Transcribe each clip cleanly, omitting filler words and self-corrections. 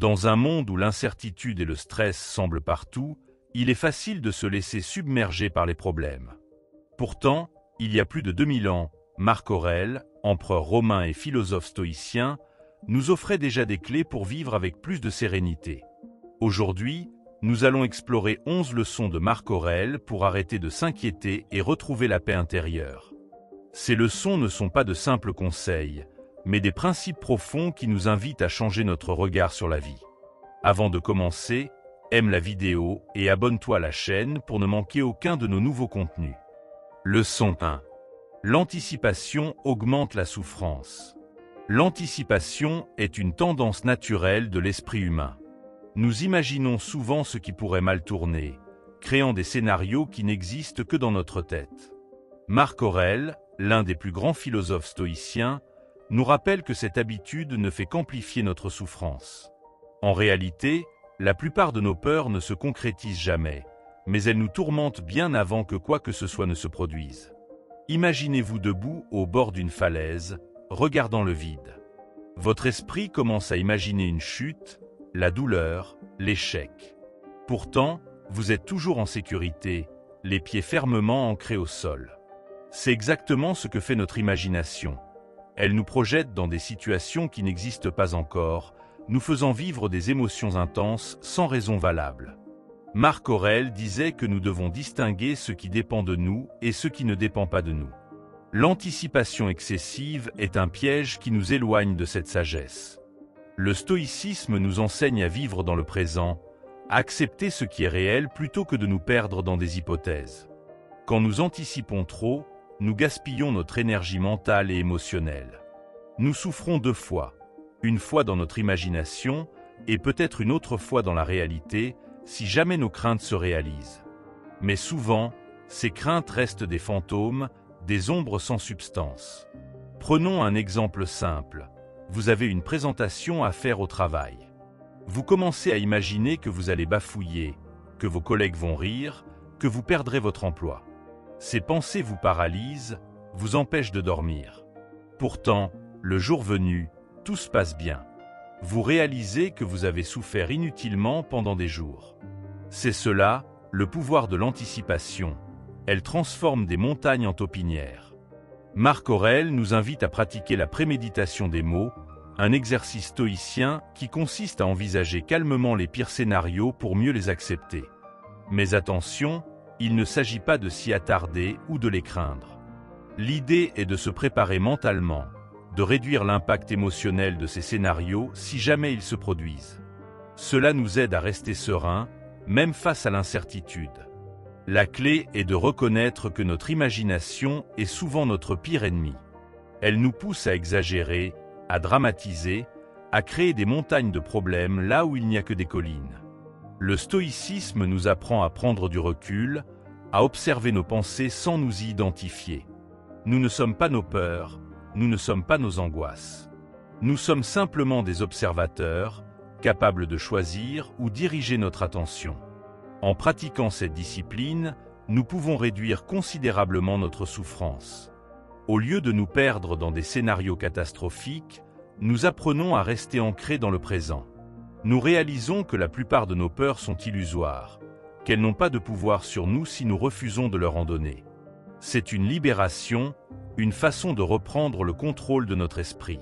Dans un monde où l'incertitude et le stress semblent partout, il est facile de se laisser submerger par les problèmes. Pourtant, il y a plus de 2000 ans, Marc Aurèle, empereur romain et philosophe stoïcien, nous offrait déjà des clés pour vivre avec plus de sérénité. Aujourd'hui, nous allons explorer 11 leçons de Marc Aurèle pour arrêter de s'inquiéter et retrouver la paix intérieure. Ces leçons ne sont pas de simples conseils, mais des principes profonds qui nous invitent à changer notre regard sur la vie. Avant de commencer, aime la vidéo et abonne-toi à la chaîne pour ne manquer aucun de nos nouveaux contenus. Leçon 1. L'anticipation augmente la souffrance. L'anticipation est une tendance naturelle de l'esprit humain. Nous imaginons souvent ce qui pourrait mal tourner, créant des scénarios qui n'existent que dans notre tête. Marc Aurèle, l'un des plus grands philosophes stoïciens, nous rappelle que cette habitude ne fait qu'amplifier notre souffrance. En réalité, la plupart de nos peurs ne se concrétisent jamais, mais elles nous tourmentent bien avant que quoi que ce soit ne se produise. Imaginez-vous debout au bord d'une falaise, regardant le vide. Votre esprit commence à imaginer une chute, la douleur, l'échec. Pourtant, vous êtes toujours en sécurité, les pieds fermement ancrés au sol. C'est exactement ce que fait notre imagination. Elle nous projette dans des situations qui n'existent pas encore, nous faisant vivre des émotions intenses sans raison valable. Marc Aurèle disait que nous devons distinguer ce qui dépend de nous et ce qui ne dépend pas de nous. L'anticipation excessive est un piège qui nous éloigne de cette sagesse. Le stoïcisme nous enseigne à vivre dans le présent, à accepter ce qui est réel plutôt que de nous perdre dans des hypothèses. Quand nous anticipons trop, nous gaspillons notre énergie mentale et émotionnelle. Nous souffrons 2 fois, une fois dans notre imagination et peut-être une autre fois dans la réalité, si jamais nos craintes se réalisent. Mais souvent, ces craintes restent des fantômes, des ombres sans substance. Prenons un exemple simple. Vous avez une présentation à faire au travail. Vous commencez à imaginer que vous allez bafouiller, que vos collègues vont rire, que vous perdrez votre emploi. Ces pensées vous paralysent, vous empêchent de dormir. Pourtant, le jour venu, tout se passe bien. Vous réalisez que vous avez souffert inutilement pendant des jours. C'est cela, le pouvoir de l'anticipation. Elle transforme des montagnes en taupinières. Marc Aurèle nous invite à pratiquer la préméditation des mots, un exercice stoïcien qui consiste à envisager calmement les pires scénarios pour mieux les accepter. Mais attention, il ne s'agit pas de s'y attarder ou de les craindre. L'idée est de se préparer mentalement, de réduire l'impact émotionnel de ces scénarios si jamais ils se produisent. Cela nous aide à rester sereins, même face à l'incertitude. La clé est de reconnaître que notre imagination est souvent notre pire ennemi. Elle nous pousse à exagérer, à dramatiser, à créer des montagnes de problèmes là où il n'y a que des collines. Le stoïcisme nous apprend à prendre du recul, à observer nos pensées sans nous y identifier. Nous ne sommes pas nos peurs, nous ne sommes pas nos angoisses. Nous sommes simplement des observateurs, capables de choisir ou diriger notre attention. En pratiquant cette discipline, nous pouvons réduire considérablement notre souffrance. Au lieu de nous perdre dans des scénarios catastrophiques, nous apprenons à rester ancrés dans le présent. Nous réalisons que la plupart de nos peurs sont illusoires, qu'elles n'ont pas de pouvoir sur nous si nous refusons de leur en donner. C'est une libération, une façon de reprendre le contrôle de notre esprit.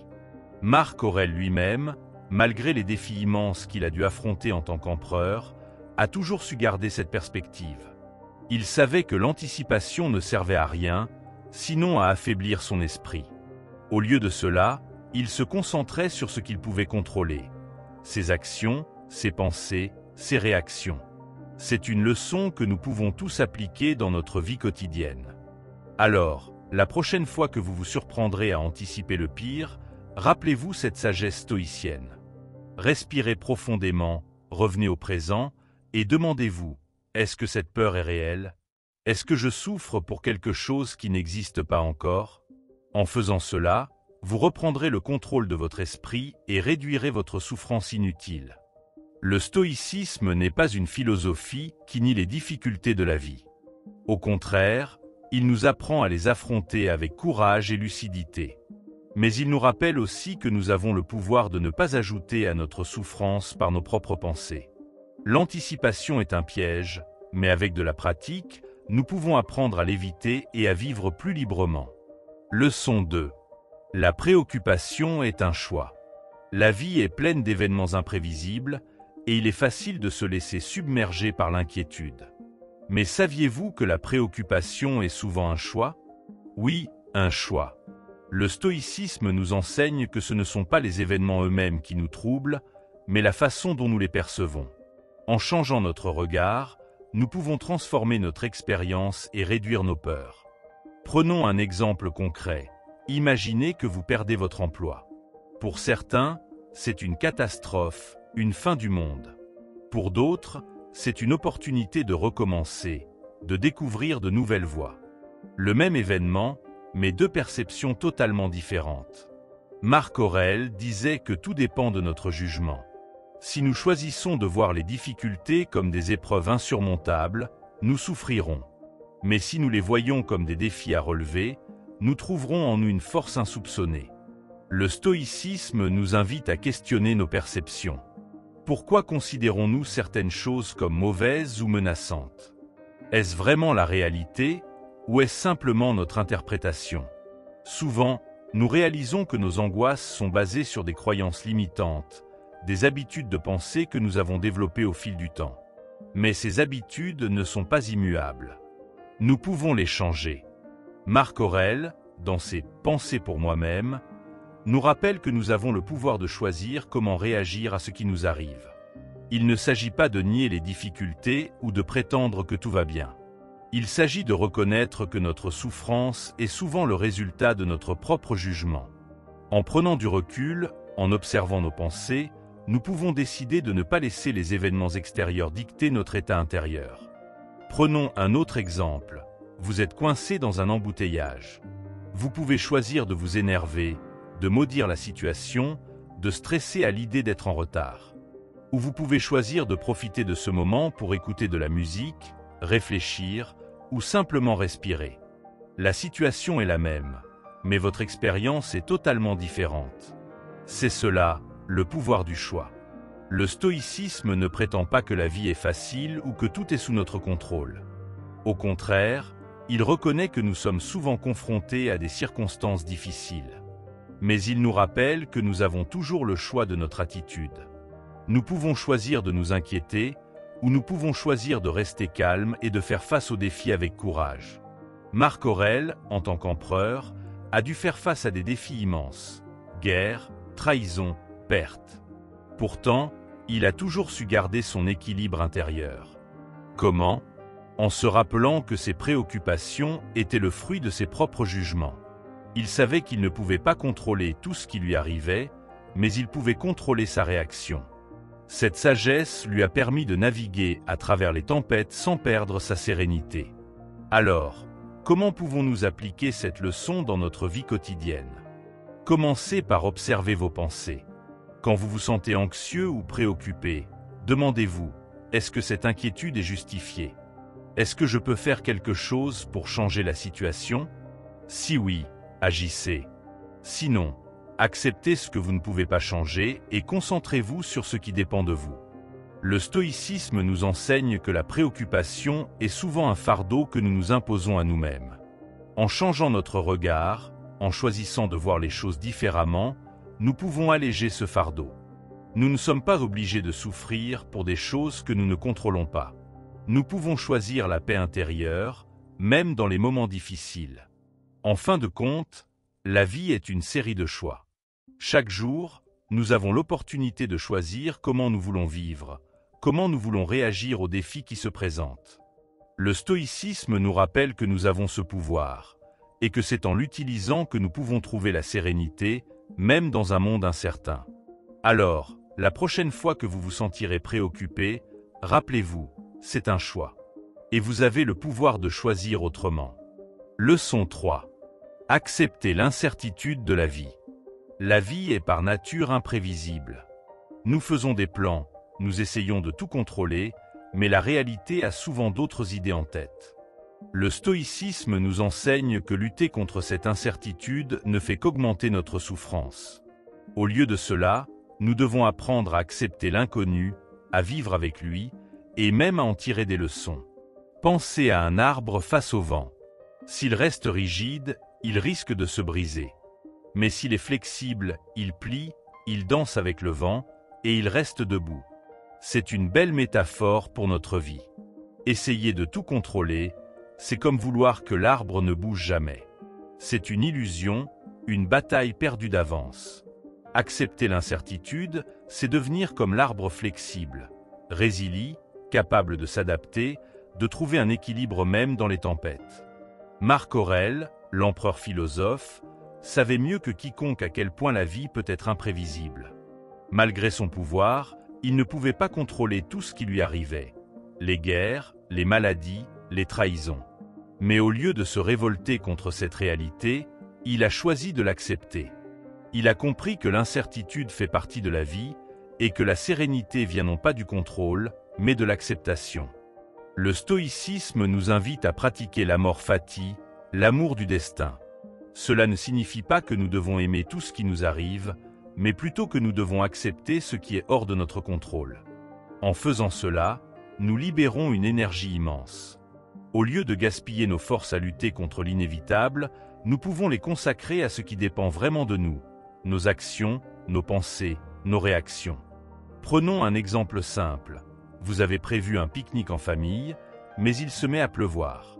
Marc Aurèle lui-même, malgré les défis immenses qu'il a dû affronter en tant qu'empereur, a toujours su garder cette perspective. Il savait que l'anticipation ne servait à rien, sinon à affaiblir son esprit. Au lieu de cela, il se concentrait sur ce qu'il pouvait contrôler. Ses actions, ses pensées, ses réactions. C'est une leçon que nous pouvons tous appliquer dans notre vie quotidienne. Alors, la prochaine fois que vous vous surprendrez à anticiper le pire, rappelez-vous cette sagesse stoïcienne. Respirez profondément, revenez au présent, et demandez-vous, est-ce que cette peur est réelle? Est-ce que je souffre pour quelque chose qui n'existe pas encore? En faisant cela, vous reprendrez le contrôle de votre esprit et réduirez votre souffrance inutile. Le stoïcisme n'est pas une philosophie qui nie les difficultés de la vie. Au contraire, il nous apprend à les affronter avec courage et lucidité. Mais il nous rappelle aussi que nous avons le pouvoir de ne pas ajouter à notre souffrance par nos propres pensées. L'anticipation est un piège, mais avec de la pratique, nous pouvons apprendre à l'éviter et à vivre plus librement. Leçon 2. La préoccupation est un choix. La vie est pleine d'événements imprévisibles, et il est facile de se laisser submerger par l'inquiétude. Mais saviez-vous que la préoccupation est souvent un choix? Oui, un choix. Le stoïcisme nous enseigne que ce ne sont pas les événements eux-mêmes qui nous troublent, mais la façon dont nous les percevons. En changeant notre regard, nous pouvons transformer notre expérience et réduire nos peurs. Prenons un exemple concret. Imaginez que vous perdez votre emploi. Pour certains, c'est une catastrophe, une fin du monde. Pour d'autres, c'est une opportunité de recommencer, de découvrir de nouvelles voies. Le même événement, mais deux perceptions totalement différentes. Marc Aurèle disait que tout dépend de notre jugement. Si nous choisissons de voir les difficultés comme des épreuves insurmontables, nous souffrirons. Mais si nous les voyons comme des défis à relever, nous trouverons en nous une force insoupçonnée. Le stoïcisme nous invite à questionner nos perceptions. Pourquoi considérons-nous certaines choses comme mauvaises ou menaçantes? Est-ce vraiment la réalité ou est-ce simplement notre interprétation? Souvent, nous réalisons que nos angoisses sont basées sur des croyances limitantes, des habitudes de pensée que nous avons développées au fil du temps. Mais ces habitudes ne sont pas immuables. Nous pouvons les changer. Marc Aurèle, dans ses « Pensées pour moi-même », nous rappelle que nous avons le pouvoir de choisir comment réagir à ce qui nous arrive. Il ne s'agit pas de nier les difficultés ou de prétendre que tout va bien. Il s'agit de reconnaître que notre souffrance est souvent le résultat de notre propre jugement. En prenant du recul, en observant nos pensées, nous pouvons décider de ne pas laisser les événements extérieurs dicter notre état intérieur. Prenons un autre exemple. Vous êtes coincé dans un embouteillage. Vous pouvez choisir de vous énerver, de maudire la situation, de stresser à l'idée d'être en retard. Ou vous pouvez choisir de profiter de ce moment pour écouter de la musique, réfléchir ou simplement respirer. La situation est la même, mais votre expérience est totalement différente. C'est cela, le pouvoir du choix. Le stoïcisme ne prétend pas que la vie est facile ou que tout est sous notre contrôle. Au contraire, il reconnaît que nous sommes souvent confrontés à des circonstances difficiles. Mais il nous rappelle que nous avons toujours le choix de notre attitude. Nous pouvons choisir de nous inquiéter, ou nous pouvons choisir de rester calmes et de faire face aux défis avec courage. Marc Aurèle, en tant qu'empereur, a dû faire face à des défis immenses. Guerre, trahison, perte. Pourtant, il a toujours su garder son équilibre intérieur. Comment? En se rappelant que ses préoccupations étaient le fruit de ses propres jugements. Il savait qu'il ne pouvait pas contrôler tout ce qui lui arrivait, mais il pouvait contrôler sa réaction. Cette sagesse lui a permis de naviguer à travers les tempêtes sans perdre sa sérénité. Alors, comment pouvons-nous appliquer cette leçon dans notre vie quotidienne? Commencez par observer vos pensées. Quand vous vous sentez anxieux ou préoccupé, demandez-vous, est-ce que cette inquiétude est justifiée? Est-ce que je peux faire quelque chose pour changer la situation? Si oui, agissez. Sinon, acceptez ce que vous ne pouvez pas changer et concentrez-vous sur ce qui dépend de vous. Le stoïcisme nous enseigne que la préoccupation est souvent un fardeau que nous nous imposons à nous-mêmes. En changeant notre regard, en choisissant de voir les choses différemment, nous pouvons alléger ce fardeau. Nous ne sommes pas obligés de souffrir pour des choses que nous ne contrôlons pas. Nous pouvons choisir la paix intérieure, même dans les moments difficiles. En fin de compte, la vie est une série de choix. Chaque jour, nous avons l'opportunité de choisir comment nous voulons vivre, comment nous voulons réagir aux défis qui se présentent. Le stoïcisme nous rappelle que nous avons ce pouvoir, et que c'est en l'utilisant que nous pouvons trouver la sérénité, même dans un monde incertain. Alors, la prochaine fois que vous vous sentirez préoccupé, rappelez-vous, c'est un choix. Et vous avez le pouvoir de choisir autrement. Leçon 3. Acceptez l'incertitude de la vie. La vie est par nature imprévisible. Nous faisons des plans, nous essayons de tout contrôler, mais la réalité a souvent d'autres idées en tête. Le stoïcisme nous enseigne que lutter contre cette incertitude ne fait qu'augmenter notre souffrance. Au lieu de cela, nous devons apprendre à accepter l'inconnu, à vivre avec lui, et même à en tirer des leçons. Pensez à un arbre face au vent. S'il reste rigide, il risque de se briser. Mais s'il est flexible, il plie, il danse avec le vent, et il reste debout. C'est une belle métaphore pour notre vie. Essayer de tout contrôler, c'est comme vouloir que l'arbre ne bouge jamais. C'est une illusion, une bataille perdue d'avance. Accepter l'incertitude, c'est devenir comme l'arbre flexible, résilient, capable de s'adapter, de trouver un équilibre même dans les tempêtes. Marc Aurèle, l'empereur philosophe, savait mieux que quiconque à quel point la vie peut être imprévisible. Malgré son pouvoir, il ne pouvait pas contrôler tout ce qui lui arrivait. Les guerres, les maladies, les trahisons. Mais au lieu de se révolter contre cette réalité, il a choisi de l'accepter. Il a compris que l'incertitude fait partie de la vie et que la sérénité vient non pas du contrôle, mais de l'acceptation. Le stoïcisme nous invite à pratiquer l'amor fati, l'amour du destin. Cela ne signifie pas que nous devons aimer tout ce qui nous arrive, mais plutôt que nous devons accepter ce qui est hors de notre contrôle. En faisant cela, nous libérons une énergie immense. Au lieu de gaspiller nos forces à lutter contre l'inévitable, nous pouvons les consacrer à ce qui dépend vraiment de nous, nos actions, nos pensées, nos réactions. Prenons un exemple simple. Vous avez prévu un pique-nique en famille, mais il se met à pleuvoir.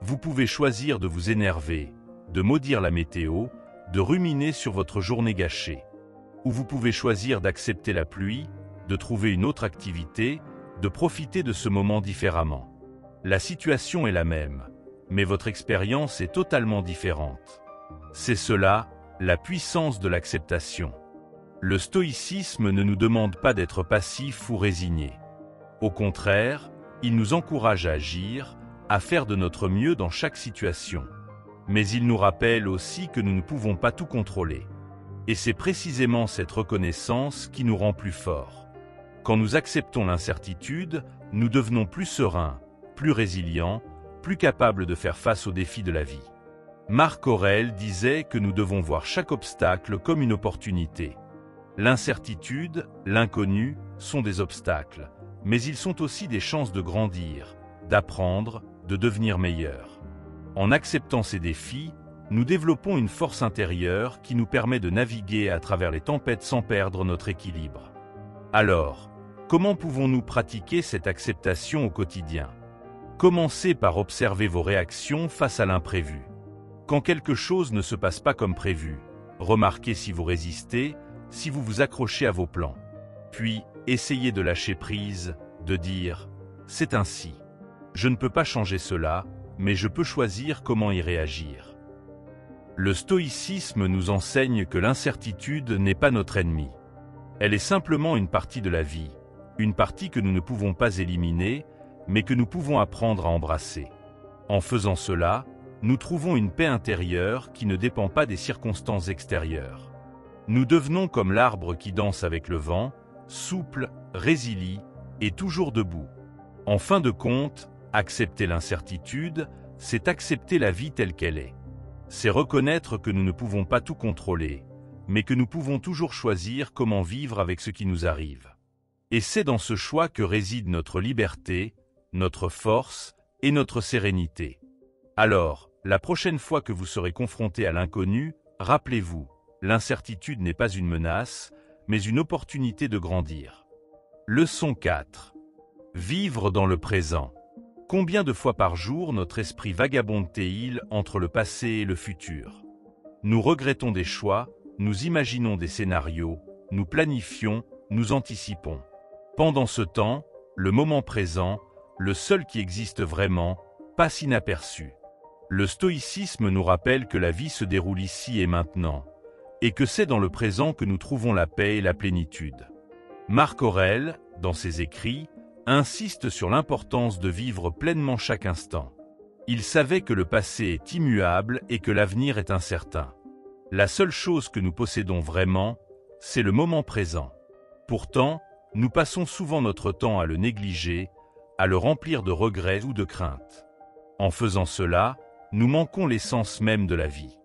Vous pouvez choisir de vous énerver, de maudire la météo, de ruminer sur votre journée gâchée. Ou vous pouvez choisir d'accepter la pluie, de trouver une autre activité, de profiter de ce moment différemment. La situation est la même, mais votre expérience est totalement différente. C'est cela, la puissance de l'acceptation. Le stoïcisme ne nous demande pas d'être passifs ou résignés. Au contraire, il nous encourage à agir, à faire de notre mieux dans chaque situation. Mais il nous rappelle aussi que nous ne pouvons pas tout contrôler. Et c'est précisément cette reconnaissance qui nous rend plus forts. Quand nous acceptons l'incertitude, nous devenons plus sereins, plus résilients, plus capables de faire face aux défis de la vie. Marc Aurèle disait que nous devons voir chaque obstacle comme une opportunité. L'incertitude, l'inconnu sont des obstacles, mais ils sont aussi des chances de grandir, d'apprendre, de devenir meilleurs. En acceptant ces défis, nous développons une force intérieure qui nous permet de naviguer à travers les tempêtes sans perdre notre équilibre. Alors, comment pouvons-nous pratiquer cette acceptation au quotidien? Commencez par observer vos réactions face à l'imprévu. Quand quelque chose ne se passe pas comme prévu, remarquez si vous résistez, si vous vous accrochez à vos plans. Puis, essayez de lâcher prise, de dire « c'est ainsi. Je ne peux pas changer cela, mais je peux choisir comment y réagir. » Le stoïcisme nous enseigne que l'incertitude n'est pas notre ennemi. Elle est simplement une partie de la vie, une partie que nous ne pouvons pas éliminer, mais que nous pouvons apprendre à embrasser. En faisant cela, nous trouvons une paix intérieure qui ne dépend pas des circonstances extérieures. Nous devenons comme l'arbre qui danse avec le vent, souple, résilient et toujours debout. En fin de compte, accepter l'incertitude, c'est accepter la vie telle qu'elle est. C'est reconnaître que nous ne pouvons pas tout contrôler, mais que nous pouvons toujours choisir comment vivre avec ce qui nous arrive. Et c'est dans ce choix que réside notre liberté, notre force et notre sérénité. Alors, la prochaine fois que vous serez confronté à l'inconnu, rappelez-vous, l'incertitude n'est pas une menace, mais une opportunité de grandir. Leçon 4. Vivre dans le présent. Combien de fois par jour notre esprit vagabonde-t-il entre le passé et le futur? Nous regrettons des choix, nous imaginons des scénarios, nous planifions, nous anticipons. Pendant ce temps, le moment présent, le seul qui existe vraiment, passe inaperçu. Le stoïcisme nous rappelle que la vie se déroule ici et maintenant, et que c'est dans le présent que nous trouvons la paix et la plénitude. Marc Aurèle, dans ses écrits, insiste sur l'importance de vivre pleinement chaque instant. Il savait que le passé est immuable et que l'avenir est incertain. La seule chose que nous possédons vraiment, c'est le moment présent. Pourtant, nous passons souvent notre temps à le négliger, à le remplir de regrets ou de craintes. En faisant cela, nous manquons l'essence même de la vie.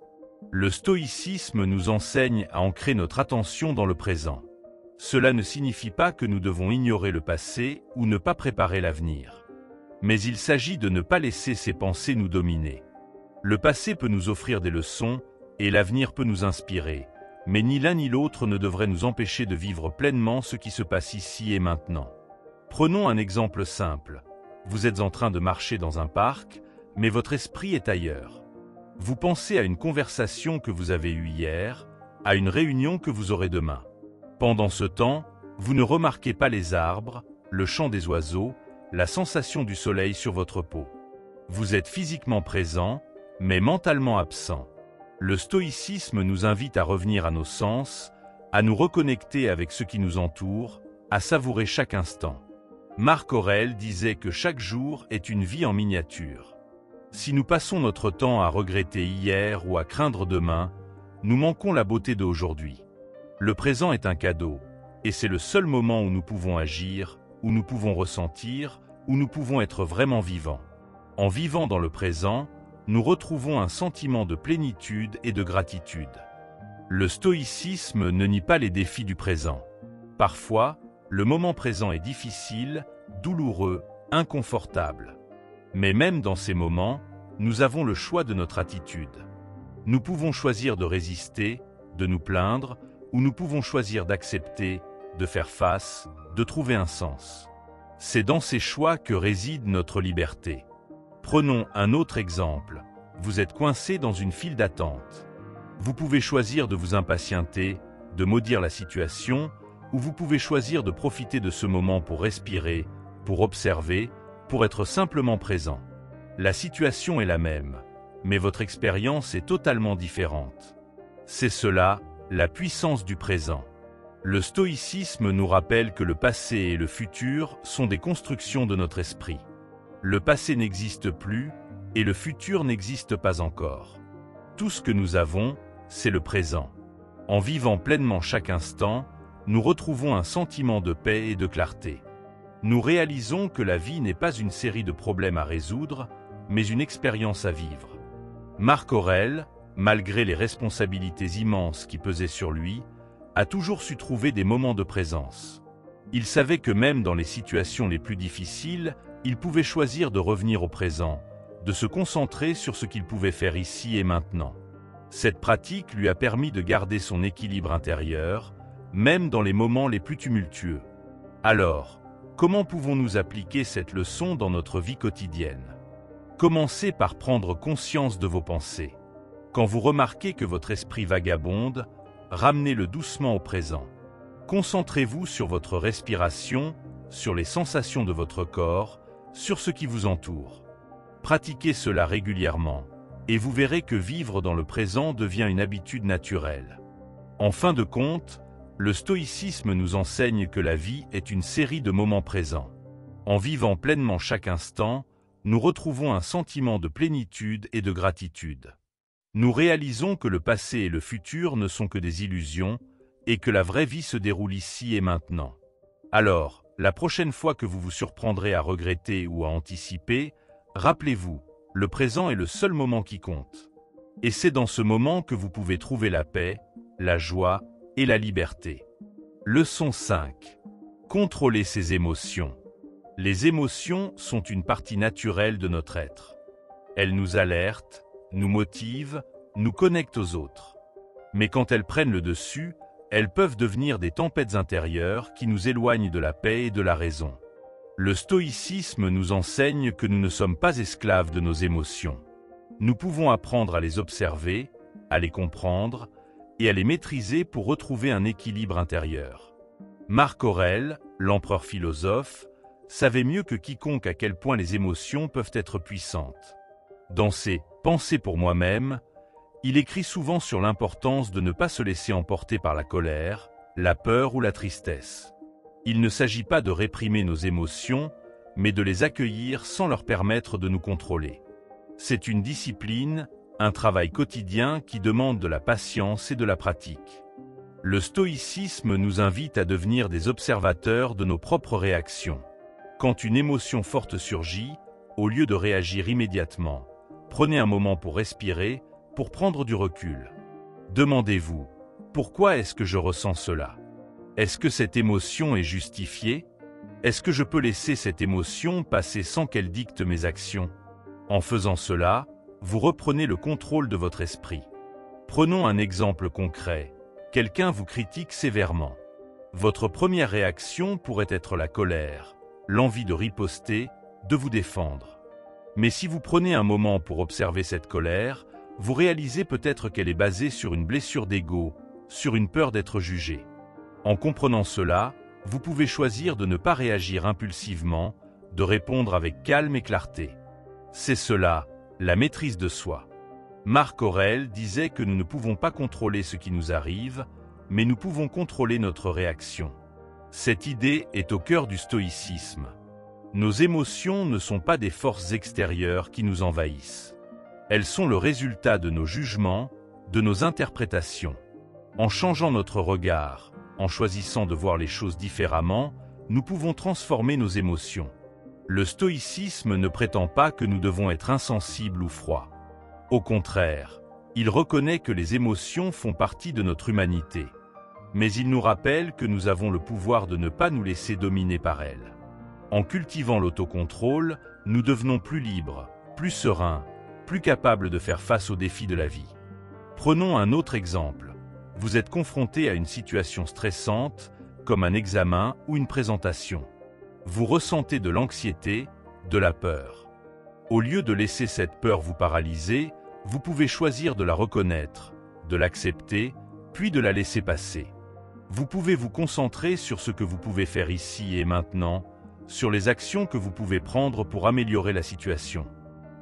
Le stoïcisme nous enseigne à ancrer notre attention dans le présent. Cela ne signifie pas que nous devons ignorer le passé ou ne pas préparer l'avenir. Mais il s'agit de ne pas laisser ces pensées nous dominer. Le passé peut nous offrir des leçons et l'avenir peut nous inspirer, mais ni l'un ni l'autre ne devrait nous empêcher de vivre pleinement ce qui se passe ici et maintenant. Prenons un exemple simple. Vous êtes en train de marcher dans un parc, mais votre esprit est ailleurs. Vous pensez à une conversation que vous avez eue hier, à une réunion que vous aurez demain. Pendant ce temps, vous ne remarquez pas les arbres, le chant des oiseaux, la sensation du soleil sur votre peau. Vous êtes physiquement présent, mais mentalement absent. Le stoïcisme nous invite à revenir à nos sens, à nous reconnecter avec ce qui nous entoure, à savourer chaque instant. Marc Aurèle disait que chaque jour est une vie en miniature. Si nous passons notre temps à regretter hier ou à craindre demain, nous manquons la beauté d'aujourd'hui. Le présent est un cadeau, et c'est le seul moment où nous pouvons agir, où nous pouvons ressentir, où nous pouvons être vraiment vivants. En vivant dans le présent, nous retrouvons un sentiment de plénitude et de gratitude. Le stoïcisme ne nie pas les défis du présent. Parfois, le moment présent est difficile, douloureux, inconfortable. Mais même dans ces moments, nous avons le choix de notre attitude. Nous pouvons choisir de résister, de nous plaindre, ou nous pouvons choisir d'accepter, de faire face, de trouver un sens. C'est dans ces choix que réside notre liberté. Prenons un autre exemple. Vous êtes coincé dans une file d'attente. Vous pouvez choisir de vous impatienter, de maudire la situation, ou vous pouvez choisir de profiter de ce moment pour respirer, pour observer, pour être simplement présent. La situation est la même, mais votre expérience est totalement différente. C'est cela, la puissance du présent. Le stoïcisme nous rappelle que le passé et le futur sont des constructions de notre esprit. Le passé n'existe plus et le futur n'existe pas encore. Tout ce que nous avons, c'est le présent. En vivant pleinement chaque instant, nous retrouvons un sentiment de paix et de clarté. Nous réalisons que la vie n'est pas une série de problèmes à résoudre, mais une expérience à vivre. Marc Aurèle, malgré les responsabilités immenses qui pesaient sur lui, a toujours su trouver des moments de présence. Il savait que même dans les situations les plus difficiles, il pouvait choisir de revenir au présent, de se concentrer sur ce qu'il pouvait faire ici et maintenant. Cette pratique lui a permis de garder son équilibre intérieur, même dans les moments les plus tumultueux. Alors, comment pouvons-nous appliquer cette leçon dans notre vie quotidienne? Commencez par prendre conscience de vos pensées. Quand vous remarquez que votre esprit vagabonde, ramenez-le doucement au présent. Concentrez-vous sur votre respiration, sur les sensations de votre corps, sur ce qui vous entoure. Pratiquez cela régulièrement, et vous verrez que vivre dans le présent devient une habitude naturelle. En fin de compte, le stoïcisme nous enseigne que la vie est une série de moments présents. En vivant pleinement chaque instant, nous retrouvons un sentiment de plénitude et de gratitude. Nous réalisons que le passé et le futur ne sont que des illusions et que la vraie vie se déroule ici et maintenant. Alors, la prochaine fois que vous vous surprendrez à regretter ou à anticiper, rappelez-vous, le présent est le seul moment qui compte. Et c'est dans ce moment que vous pouvez trouver la paix, la joie et la liberté. Leçon 5. Contrôler ses émotions. Les émotions sont une partie naturelle de notre être. Elles nous alertent, nous motivent, nous connectent aux autres. Mais quand elles prennent le dessus, elles peuvent devenir des tempêtes intérieures qui nous éloignent de la paix et de la raison. Le stoïcisme nous enseigne que nous ne sommes pas esclaves de nos émotions. Nous pouvons apprendre à les observer, à les comprendre et à les maîtriser pour retrouver un équilibre intérieur. Marc Aurèle, l'empereur philosophe, savait mieux que quiconque à quel point les émotions peuvent être puissantes. Dans ses « Pensées pour moi-même », il écrit souvent sur l'importance de ne pas se laisser emporter par la colère, la peur ou la tristesse. Il ne s'agit pas de réprimer nos émotions, mais de les accueillir sans leur permettre de nous contrôler. C'est une discipline, un travail quotidien qui demande de la patience et de la pratique. Le stoïcisme nous invite à devenir des observateurs de nos propres réactions. Quand une émotion forte surgit, Au lieu de réagir immédiatement, prenez un moment pour respirer, pour prendre du recul. Demandez-vous, pourquoi est-ce que je ressens cela? Est-ce que cette émotion est justifiée? Est-ce que je peux laisser cette émotion passer sans qu'elle dicte mes actions? En faisant cela, vous reprenez le contrôle de votre esprit. Prenons un exemple concret. Quelqu'un vous critique sévèrement. Votre première réaction pourrait être la colère, l'envie de riposter, de vous défendre. Mais si vous prenez un moment pour observer cette colère, vous réalisez peut-être qu'elle est basée sur une blessure d'ego, sur une peur d'être jugé. En comprenant cela, vous pouvez choisir de ne pas réagir impulsivement, de répondre avec calme et clarté. C'est cela, la maîtrise de soi. Marc Aurèle disait que nous ne pouvons pas contrôler ce qui nous arrive, mais nous pouvons contrôler notre réaction. Cette idée est au cœur du stoïcisme. Nos émotions ne sont pas des forces extérieures qui nous envahissent. Elles sont le résultat de nos jugements, de nos interprétations. En changeant notre regard, en choisissant de voir les choses différemment, nous pouvons transformer nos émotions. Le stoïcisme ne prétend pas que nous devons être insensibles ou froids. Au contraire, il reconnaît que les émotions font partie de notre humanité. Mais il nous rappelle que nous avons le pouvoir de ne pas nous laisser dominer par elles. En cultivant l'autocontrôle, nous devenons plus libres, plus sereins, plus capables de faire face aux défis de la vie. Prenons un autre exemple. Vous êtes confronté à une situation stressante, comme un examen ou une présentation. Vous ressentez de l'anxiété, de la peur. Au lieu de laisser cette peur vous paralyser, vous pouvez choisir de la reconnaître, de l'accepter, puis de la laisser passer. Vous pouvez vous concentrer sur ce que vous pouvez faire ici et maintenant, sur les actions que vous pouvez prendre pour améliorer la situation.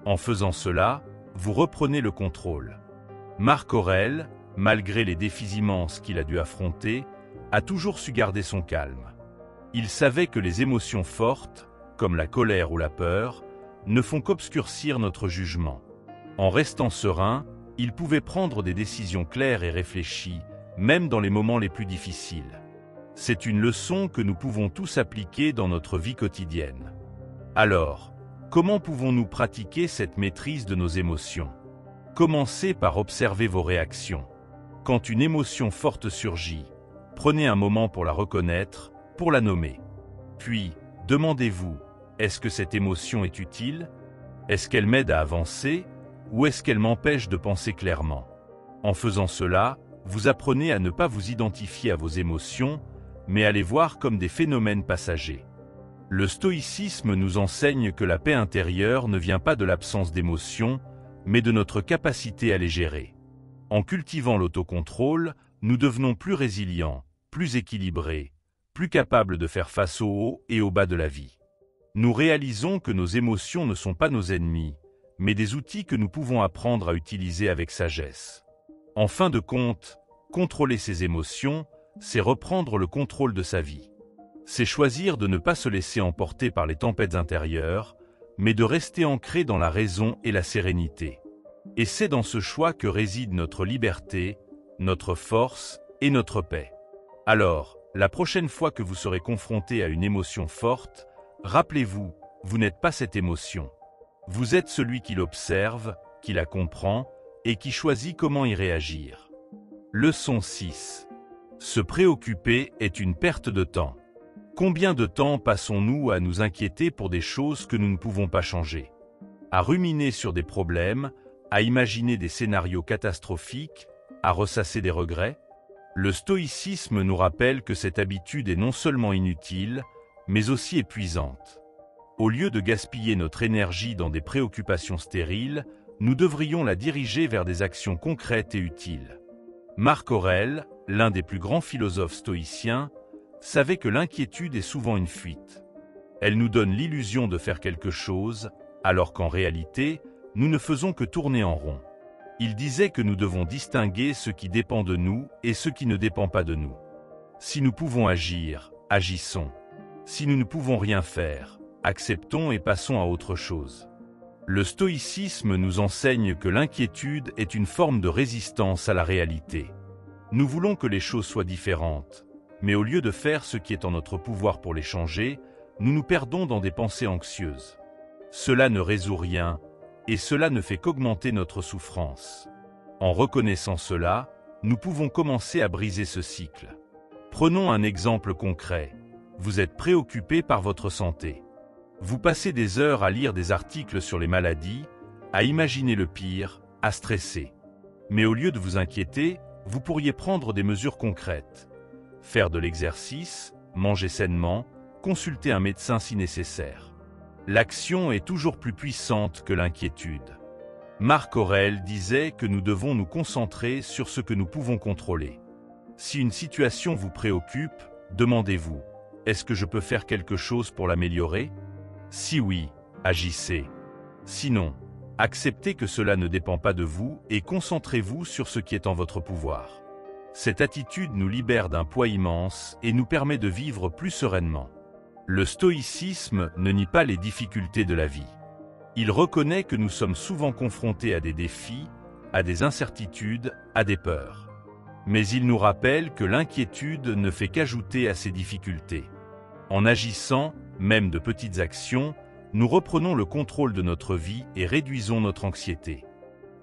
En faisant cela, vous reprenez le contrôle. Marc Aurèle, malgré les défis immenses qu'il a dû affronter, a toujours su garder son calme. Il savait que les émotions fortes, comme la colère ou la peur, ne font qu'obscurcir notre jugement. En restant serein, il pouvait prendre des décisions claires et réfléchies, même dans les moments les plus difficiles. C'est une leçon que nous pouvons tous appliquer dans notre vie quotidienne. Alors, comment pouvons-nous pratiquer cette maîtrise de nos émotions? Commencez par observer vos réactions. Quand une émotion forte surgit, prenez un moment pour la reconnaître, pour la nommer. Puis, demandez-vous, est-ce que cette émotion est utile? Est-ce qu'elle m'aide à avancer? Ou est-ce qu'elle m'empêche de penser clairement? En faisant cela, vous apprenez à ne pas vous identifier à vos émotions, mais à les voir comme des phénomènes passagers. Le stoïcisme nous enseigne que la paix intérieure ne vient pas de l'absence d'émotions, mais de notre capacité à les gérer. En cultivant l'autocontrôle, nous devenons plus résilients, plus équilibrés, plus capables de faire face au haut et au bas de la vie. Nous réalisons que nos émotions ne sont pas nos ennemis, mais des outils que nous pouvons apprendre à utiliser avec sagesse. En fin de compte, contrôler ses émotions, c'est reprendre le contrôle de sa vie. C'est choisir de ne pas se laisser emporter par les tempêtes intérieures, mais de rester ancré dans la raison et la sérénité. Et c'est dans ce choix que réside notre liberté, notre force et notre paix. Alors, la prochaine fois que vous serez confronté à une émotion forte, rappelez-vous, vous n'êtes pas cette émotion. Vous êtes celui qui l'observe, qui la comprend et qui choisit comment y réagir. Leçon 6. Se préoccuper est une perte de temps. Combien de temps passons-nous à nous inquiéter pour des choses que nous ne pouvons pas changer? À ruminer sur des problèmes, à imaginer des scénarios catastrophiques, à ressasser des regrets? Le stoïcisme nous rappelle que cette habitude est non seulement inutile, mais aussi épuisante. Au lieu de gaspiller notre énergie dans des préoccupations stériles, nous devrions la diriger vers des actions concrètes et utiles. Marc Aurèle, l'un des plus grands philosophes stoïciens, savait que l'inquiétude est souvent une fuite. Elle nous donne l'illusion de faire quelque chose, alors qu'en réalité, nous ne faisons que tourner en rond. Il disait que nous devons distinguer ce qui dépend de nous et ce qui ne dépend pas de nous. Si nous pouvons agir, agissons. Si nous ne pouvons rien faire, acceptons et passons à autre chose. Le stoïcisme nous enseigne que l'inquiétude est une forme de résistance à la réalité. Nous voulons que les choses soient différentes, mais au lieu de faire ce qui est en notre pouvoir pour les changer, nous nous perdons dans des pensées anxieuses. Cela ne résout rien, et cela ne fait qu'augmenter notre souffrance. En reconnaissant cela, nous pouvons commencer à briser ce cycle. Prenons un exemple concret. Vous êtes préoccupé par votre santé. Vous passez des heures à lire des articles sur les maladies, à imaginer le pire, à stresser. Mais au lieu de vous inquiéter, vous pourriez prendre des mesures concrètes. Faire de l'exercice, manger sainement, consulter un médecin si nécessaire. L'action est toujours plus puissante que l'inquiétude. Marc Aurèle disait que nous devons nous concentrer sur ce que nous pouvons contrôler. Si une situation vous préoccupe, demandez-vous, est-ce que je peux faire quelque chose pour l'améliorer? Si oui, agissez. Sinon, acceptez que cela ne dépend pas de vous et concentrez-vous sur ce qui est en votre pouvoir. Cette attitude nous libère d'un poids immense et nous permet de vivre plus sereinement. Le stoïcisme ne nie pas les difficultés de la vie. Il reconnaît que nous sommes souvent confrontés à des défis, à des incertitudes, à des peurs. Mais il nous rappelle que l'inquiétude ne fait qu'ajouter à ces difficultés. En agissant, même de petites actions, nous reprenons le contrôle de notre vie et réduisons notre anxiété.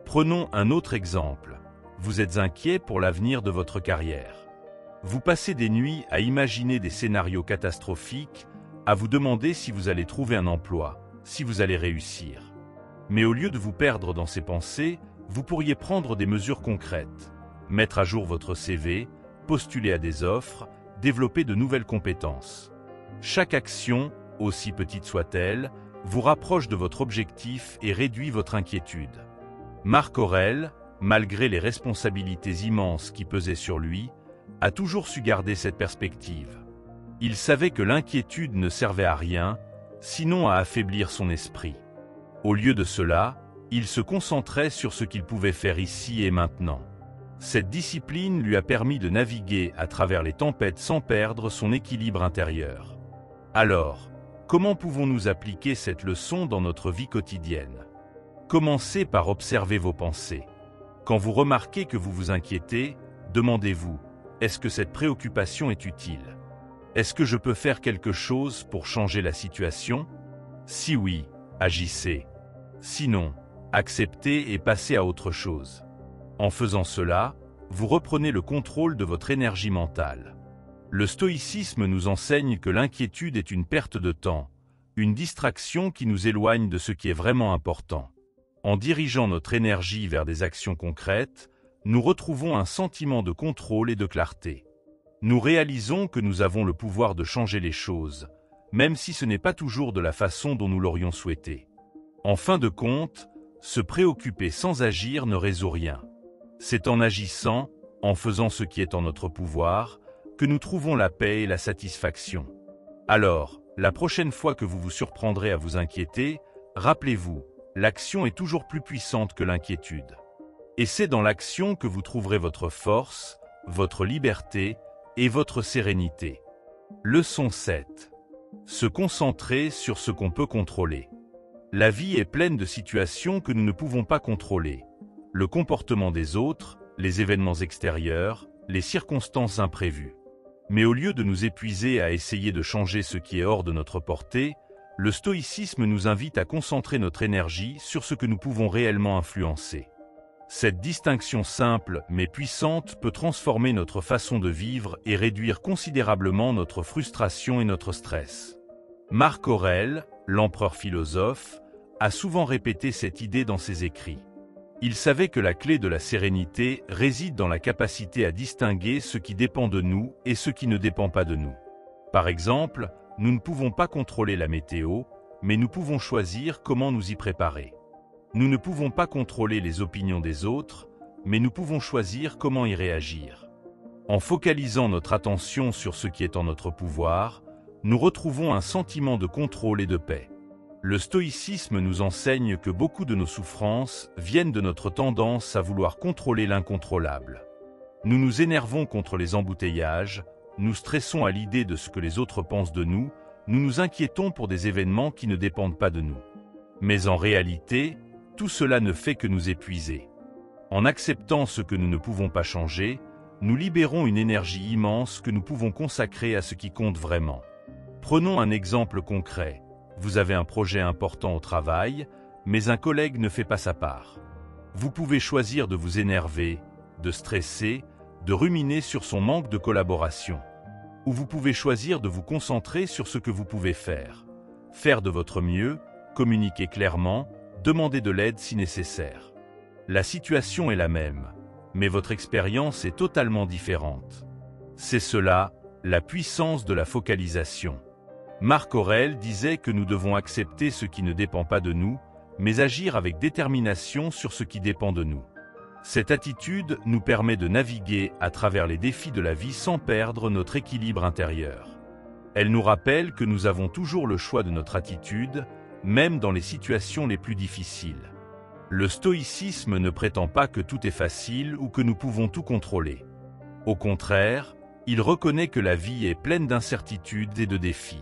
Prenons un autre exemple. Vous êtes inquiet pour l'avenir de votre carrière. Vous passez des nuits à imaginer des scénarios catastrophiques, à vous demander si vous allez trouver un emploi, si vous allez réussir. Mais au lieu de vous perdre dans ces pensées, vous pourriez prendre des mesures concrètes. Mettre à jour votre CV, postuler à des offres, développer de nouvelles compétences. Chaque action, aussi petite soit-elle, vous rapproche de votre objectif et réduit votre inquiétude. Marc Aurèle, malgré les responsabilités immenses qui pesaient sur lui, a toujours su garder cette perspective. Il savait que l'inquiétude ne servait à rien, sinon à affaiblir son esprit. Au lieu de cela, il se concentrait sur ce qu'il pouvait faire ici et maintenant. Cette discipline lui a permis de naviguer à travers les tempêtes sans perdre son équilibre intérieur. Alors, comment pouvons-nous appliquer cette leçon dans notre vie quotidienne? Commencez par observer vos pensées. Quand vous remarquez que vous vous inquiétez, demandez-vous, est-ce que cette préoccupation est utile? Est-ce que je peux faire quelque chose pour changer la situation? Si oui, agissez. Sinon, acceptez et passez à autre chose. En faisant cela, vous reprenez le contrôle de votre énergie mentale. Le stoïcisme nous enseigne que l'inquiétude est une perte de temps, une distraction qui nous éloigne de ce qui est vraiment important. En dirigeant notre énergie vers des actions concrètes, nous retrouvons un sentiment de contrôle et de clarté. Nous réalisons que nous avons le pouvoir de changer les choses, même si ce n'est pas toujours de la façon dont nous l'aurions souhaité. En fin de compte, se préoccuper sans agir ne résout rien. C'est en agissant, en faisant ce qui est en notre pouvoir, que nous trouvons la paix et la satisfaction. Alors, la prochaine fois que vous vous surprendrez à vous inquiéter, rappelez-vous, l'action est toujours plus puissante que l'inquiétude. Et c'est dans l'action que vous trouverez votre force, votre liberté et votre sérénité. Leçon 7. Se concentrer sur ce qu'on peut contrôler. La vie est pleine de situations que nous ne pouvons pas contrôler. Le comportement des autres, les événements extérieurs, les circonstances imprévues. Mais au lieu de nous épuiser à essayer de changer ce qui est hors de notre portée, le stoïcisme nous invite à concentrer notre énergie sur ce que nous pouvons réellement influencer. Cette distinction simple mais puissante peut transformer notre façon de vivre et réduire considérablement notre frustration et notre stress. Marc Aurèle, l'empereur philosophe, a souvent répété cette idée dans ses écrits. Il savait que la clé de la sérénité réside dans la capacité à distinguer ce qui dépend de nous et ce qui ne dépend pas de nous. Par exemple, nous ne pouvons pas contrôler la météo, mais nous pouvons choisir comment nous y préparer. Nous ne pouvons pas contrôler les opinions des autres, mais nous pouvons choisir comment y réagir. En focalisant notre attention sur ce qui est en notre pouvoir, nous retrouvons un sentiment de contrôle et de paix. Le stoïcisme nous enseigne que beaucoup de nos souffrances viennent de notre tendance à vouloir contrôler l'incontrôlable. Nous nous énervons contre les embouteillages, nous stressons à l'idée de ce que les autres pensent de nous, nous nous inquiétons pour des événements qui ne dépendent pas de nous. Mais en réalité, tout cela ne fait que nous épuiser. En acceptant ce que nous ne pouvons pas changer, nous libérons une énergie immense que nous pouvons consacrer à ce qui compte vraiment. Prenons un exemple concret. Vous avez un projet important au travail, mais un collègue ne fait pas sa part. Vous pouvez choisir de vous énerver, de stresser, de ruminer sur son manque de collaboration. Ou vous pouvez choisir de vous concentrer sur ce que vous pouvez faire. Faire de votre mieux, communiquer clairement, demander de l'aide si nécessaire. La situation est la même, mais votre expérience est totalement différente. C'est cela, la puissance de la focalisation. Marc Aurèle disait que nous devons accepter ce qui ne dépend pas de nous, mais agir avec détermination sur ce qui dépend de nous. Cette attitude nous permet de naviguer à travers les défis de la vie sans perdre notre équilibre intérieur. Elle nous rappelle que nous avons toujours le choix de notre attitude, même dans les situations les plus difficiles. Le stoïcisme ne prétend pas que tout est facile ou que nous pouvons tout contrôler. Au contraire, il reconnaît que la vie est pleine d'incertitudes et de défis.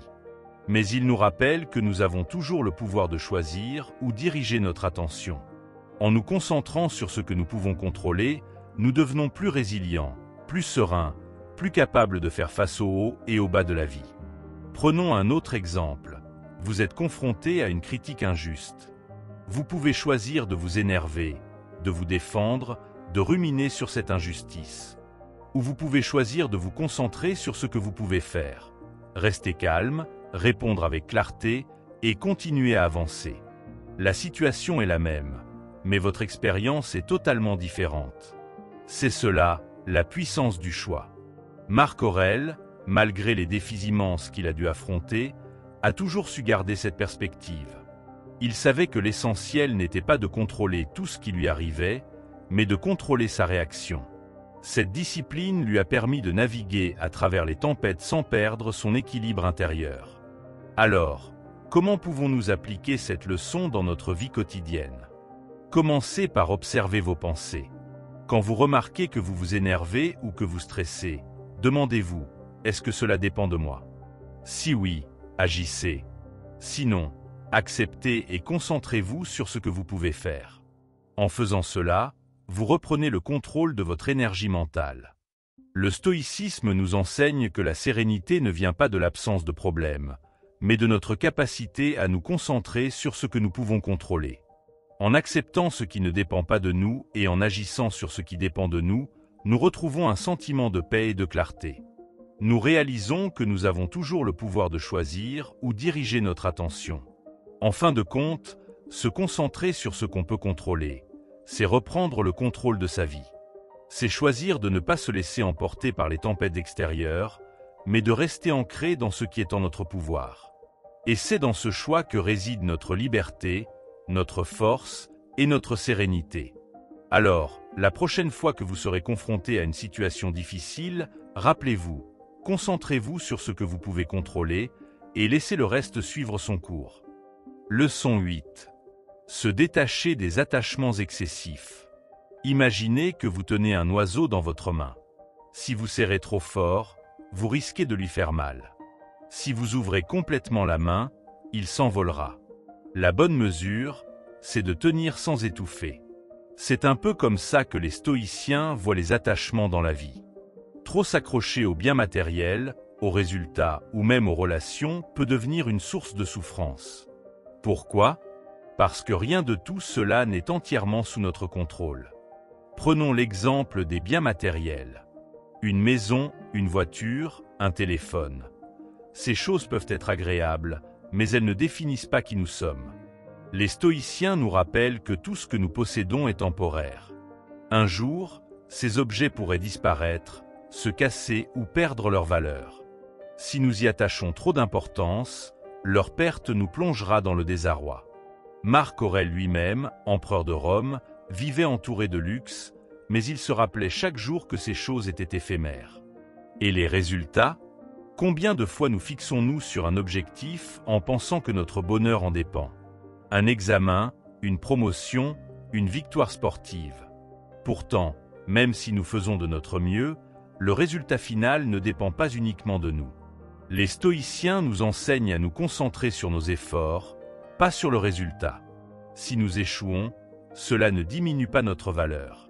Mais il nous rappelle que nous avons toujours le pouvoir de choisir où diriger notre attention. En nous concentrant sur ce que nous pouvons contrôler, nous devenons plus résilients, plus sereins, plus capables de faire face aux hauts et aux bas de la vie. Prenons un autre exemple. Vous êtes confronté à une critique injuste. Vous pouvez choisir de vous énerver, de vous défendre, de ruminer sur cette injustice. Ou vous pouvez choisir de vous concentrer sur ce que vous pouvez faire. Restez calme, répondre avec clarté et continuer à avancer. La situation est la même, mais votre expérience est totalement différente. C'est cela, la puissance du choix. Marc Aurèle, malgré les défis immenses qu'il a dû affronter, a toujours su garder cette perspective. Il savait que l'essentiel n'était pas de contrôler tout ce qui lui arrivait, mais de contrôler sa réaction. Cette discipline lui a permis de naviguer à travers les tempêtes sans perdre son équilibre intérieur. Alors, comment pouvons-nous appliquer cette leçon dans notre vie quotidienne? Commencez par observer vos pensées. Quand vous remarquez que vous vous énervez ou que vous stressez, demandez-vous, est-ce que cela dépend de moi? Si oui, agissez. Sinon, acceptez et concentrez-vous sur ce que vous pouvez faire. En faisant cela, vous reprenez le contrôle de votre énergie mentale. Le stoïcisme nous enseigne que la sérénité ne vient pas de l'absence de problèmes, mais de notre capacité à nous concentrer sur ce que nous pouvons contrôler. En acceptant ce qui ne dépend pas de nous et en agissant sur ce qui dépend de nous, nous retrouvons un sentiment de paix et de clarté. Nous réalisons que nous avons toujours le pouvoir de choisir où diriger notre attention. En fin de compte, se concentrer sur ce qu'on peut contrôler, c'est reprendre le contrôle de sa vie. C'est choisir de ne pas se laisser emporter par les tempêtes extérieures, mais de rester ancré dans ce qui est en notre pouvoir. Et c'est dans ce choix que réside notre liberté, notre force et notre sérénité. Alors, la prochaine fois que vous serez confronté à une situation difficile, rappelez-vous, concentrez-vous sur ce que vous pouvez contrôler et laissez le reste suivre son cours. Leçon 8. Se détacher des attachements excessifs. Imaginez que vous tenez un oiseau dans votre main. Si vous serrez trop fort, vous risquez de lui faire mal. Si vous ouvrez complètement la main, il s'envolera. La bonne mesure, c'est de tenir sans étouffer. C'est un peu comme ça que les stoïciens voient les attachements dans la vie. Trop s'accrocher aux biens matériels, aux résultats ou même aux relations peut devenir une source de souffrance. Pourquoi? Parce que rien de tout cela n'est entièrement sous notre contrôle. Prenons l'exemple des biens matériels. Une maison, une voiture, un téléphone. Ces choses peuvent être agréables, mais elles ne définissent pas qui nous sommes. Les stoïciens nous rappellent que tout ce que nous possédons est temporaire. Un jour, ces objets pourraient disparaître, se casser ou perdre leur valeur. Si nous y attachons trop d'importance, leur perte nous plongera dans le désarroi. Marc Aurèle lui-même, empereur de Rome, vivait entouré de luxe, mais il se rappelait chaque jour que ces choses étaient éphémères. Et les résultats? Combien de fois nous fixons-nous sur un objectif en pensant que notre bonheur en dépend? Un examen, une promotion, une victoire sportive. Pourtant, même si nous faisons de notre mieux, le résultat final ne dépend pas uniquement de nous. Les stoïciens nous enseignent à nous concentrer sur nos efforts, pas sur le résultat. Si nous échouons, cela ne diminue pas notre valeur.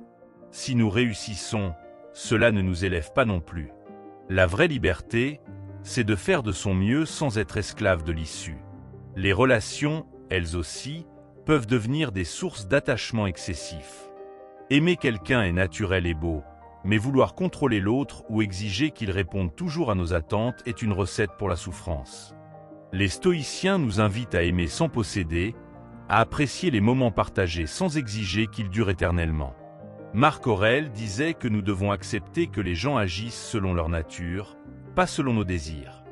Si nous réussissons, cela ne nous élève pas non plus. La vraie liberté, c'est de faire de son mieux sans être esclave de l'issue. Les relations, elles aussi, peuvent devenir des sources d'attachement excessif. Aimer quelqu'un est naturel et beau, mais vouloir contrôler l'autre ou exiger qu'il réponde toujours à nos attentes est une recette pour la souffrance. Les stoïciens nous invitent à aimer sans posséder, à apprécier les moments partagés sans exiger qu'ils durent éternellement. Marc Aurèle disait que nous devons accepter que les gens agissent selon leur nature, pas selon nos désirs.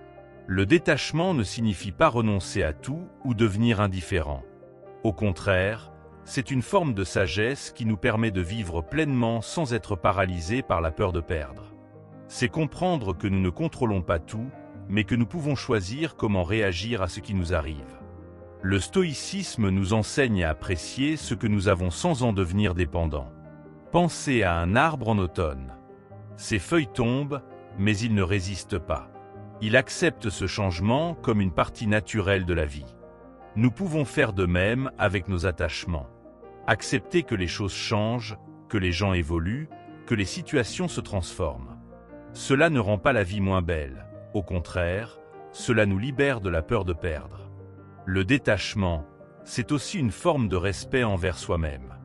Le détachement ne signifie pas renoncer à tout ou devenir indifférent. Au contraire, c'est une forme de sagesse qui nous permet de vivre pleinement sans être paralysés par la peur de perdre. C'est comprendre que nous ne contrôlons pas tout, mais que nous pouvons choisir comment réagir à ce qui nous arrive. Le stoïcisme nous enseigne à apprécier ce que nous avons sans en devenir dépendants. Pensez à un arbre en automne. Ses feuilles tombent, mais il ne résiste pas. Il accepte ce changement comme une partie naturelle de la vie. Nous pouvons faire de même avec nos attachements. Accepter que les choses changent, que les gens évoluent, que les situations se transforment. Cela ne rend pas la vie moins belle. Au contraire, cela nous libère de la peur de perdre. Le détachement, c'est aussi une forme de respect envers soi-même.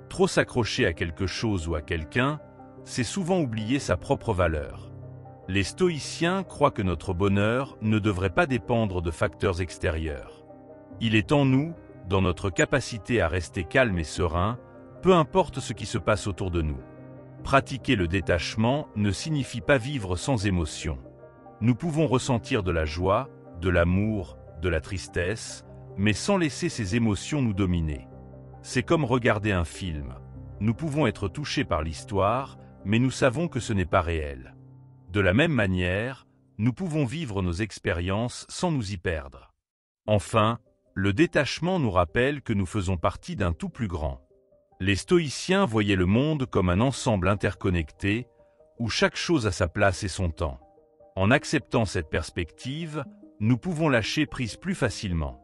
Trop s'accrocher à quelque chose ou à quelqu'un, c'est souvent oublier sa propre valeur. Les stoïciens croient que notre bonheur ne devrait pas dépendre de facteurs extérieurs. Il est en nous, dans notre capacité à rester calme et serein, peu importe ce qui se passe autour de nous. Pratiquer le détachement ne signifie pas vivre sans émotion. Nous pouvons ressentir de la joie, de l'amour, de la tristesse, mais sans laisser ces émotions nous dominer. C'est comme regarder un film. Nous pouvons être touchés par l'histoire, mais nous savons que ce n'est pas réel. De la même manière, nous pouvons vivre nos expériences sans nous y perdre. Enfin, le détachement nous rappelle que nous faisons partie d'un tout plus grand. Les stoïciens voyaient le monde comme un ensemble interconnecté, où chaque chose a sa place et son temps. En acceptant cette perspective, nous pouvons lâcher prise plus facilement.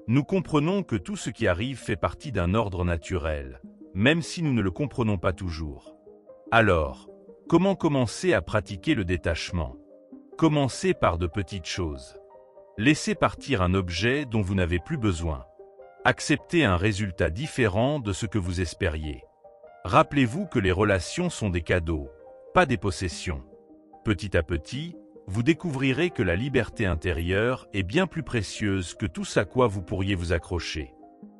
Nous comprenons que tout ce qui arrive fait partie d'un ordre naturel, même si nous ne le comprenons pas toujours. Alors, comment commencer à pratiquer le détachement? Commencez par de petites choses. Laissez partir un objet dont vous n'avez plus besoin. Acceptez un résultat différent de ce que vous espériez. Rappelez-vous que les relations sont des cadeaux, pas des possessions. Petit à petit, vous découvrirez que la liberté intérieure est bien plus précieuse que tout ce à quoi vous pourriez vous accrocher.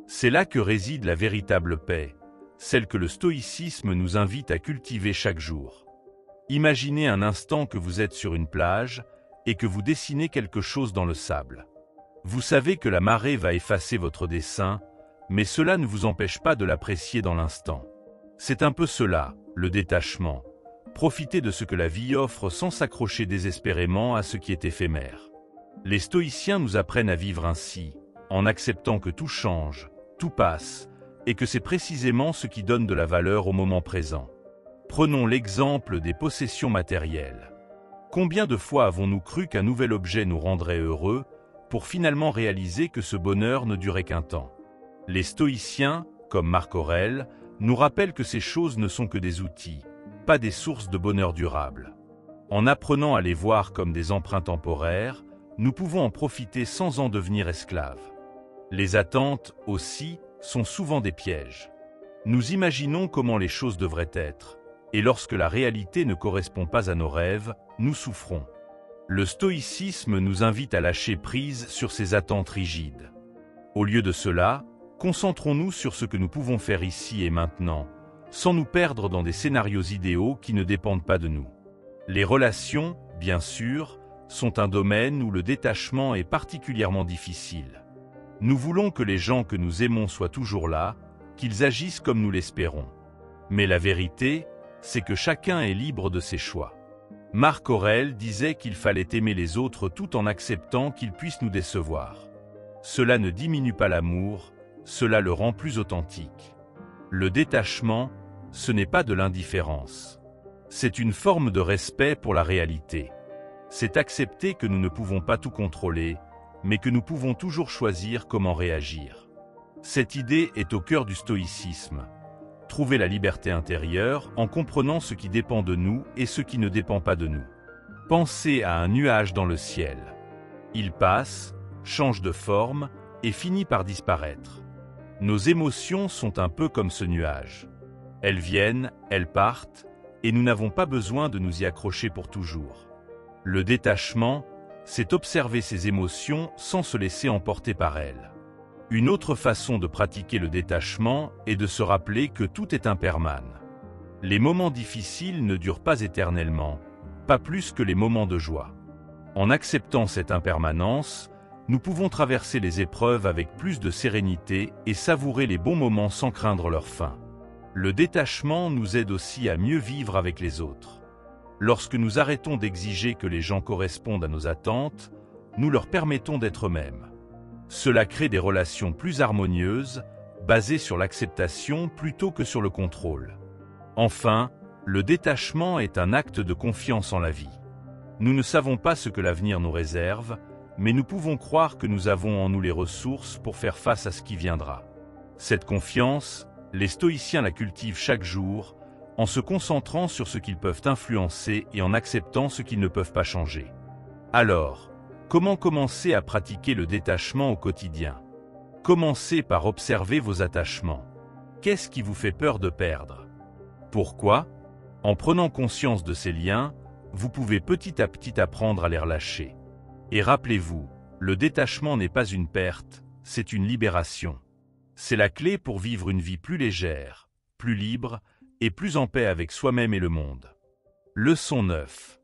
C'est là que réside la véritable paix, celle que le stoïcisme nous invite à cultiver chaque jour. Imaginez un instant que vous êtes sur une plage et que vous dessinez quelque chose dans le sable. Vous savez que la marée va effacer votre dessin, mais cela ne vous empêche pas de l'apprécier dans l'instant. C'est un peu cela, le détachement. Profiter de ce que la vie offre sans s'accrocher désespérément à ce qui est éphémère. Les stoïciens nous apprennent à vivre ainsi, en acceptant que tout change, tout passe, et que c'est précisément ce qui donne de la valeur au moment présent. Prenons l'exemple des possessions matérielles. Combien de fois avons-nous cru qu'un nouvel objet nous rendrait heureux, pour finalement réaliser que ce bonheur ne durait qu'un temps? Les stoïciens, comme Marc Aurèle, nous rappellent que ces choses ne sont que des outils, pas des sources de bonheur durable. En apprenant à les voir comme des emprunts temporaires, nous pouvons en profiter sans en devenir esclaves. Les attentes, aussi, sont souvent des pièges. Nous imaginons comment les choses devraient être, et lorsque la réalité ne correspond pas à nos rêves, nous souffrons. Le stoïcisme nous invite à lâcher prise sur ces attentes rigides. Au lieu de cela, concentrons-nous sur ce que nous pouvons faire ici et maintenant, sans nous perdre dans des scénarios idéaux qui ne dépendent pas de nous. Les relations, bien sûr, sont un domaine où le détachement est particulièrement difficile. Nous voulons que les gens que nous aimons soient toujours là, qu'ils agissent comme nous l'espérons. Mais la vérité, c'est que chacun est libre de ses choix. Marc Aurèle disait qu'il fallait aimer les autres tout en acceptant qu'ils puissent nous décevoir. Cela ne diminue pas l'amour, cela le rend plus authentique. Le détachement, ce n'est pas de l'indifférence. C'est une forme de respect pour la réalité. C'est accepter que nous ne pouvons pas tout contrôler, mais que nous pouvons toujours choisir comment réagir. Cette idée est au cœur du stoïcisme. Trouver la liberté intérieure en comprenant ce qui dépend de nous et ce qui ne dépend pas de nous. Pensez à un nuage dans le ciel. Il passe, change de forme, et finit par disparaître. Nos émotions sont un peu comme ce nuage. Elles viennent, elles partent, et nous n'avons pas besoin de nous y accrocher pour toujours. Le détachement, c'est observer ces émotions sans se laisser emporter par elles. Une autre façon de pratiquer le détachement est de se rappeler que tout est impermanent. Les moments difficiles ne durent pas éternellement, pas plus que les moments de joie. En acceptant cette impermanence, nous pouvons traverser les épreuves avec plus de sérénité et savourer les bons moments sans craindre leur fin. Le détachement nous aide aussi à mieux vivre avec les autres. Lorsque nous arrêtons d'exiger que les gens correspondent à nos attentes, nous leur permettons d'être eux-mêmes. Cela crée des relations plus harmonieuses, basées sur l'acceptation plutôt que sur le contrôle. Enfin, le détachement est un acte de confiance en la vie. Nous ne savons pas ce que l'avenir nous réserve, mais nous pouvons croire que nous avons en nous les ressources pour faire face à ce qui viendra. Cette confiance, les stoïciens la cultivent chaque jour, en se concentrant sur ce qu'ils peuvent influencer et en acceptant ce qu'ils ne peuvent pas changer. Alors, comment commencer à pratiquer le détachement au quotidien? Commencez par observer vos attachements. Qu'est-ce qui vous fait peur de perdre? Pourquoi? En prenant conscience de ces liens, vous pouvez petit à petit apprendre à les relâcher. Et rappelez-vous, le détachement n'est pas une perte, c'est une libération. C'est la clé pour vivre une vie plus légère, plus libre et plus en paix avec soi-même et le monde. Leçon 9.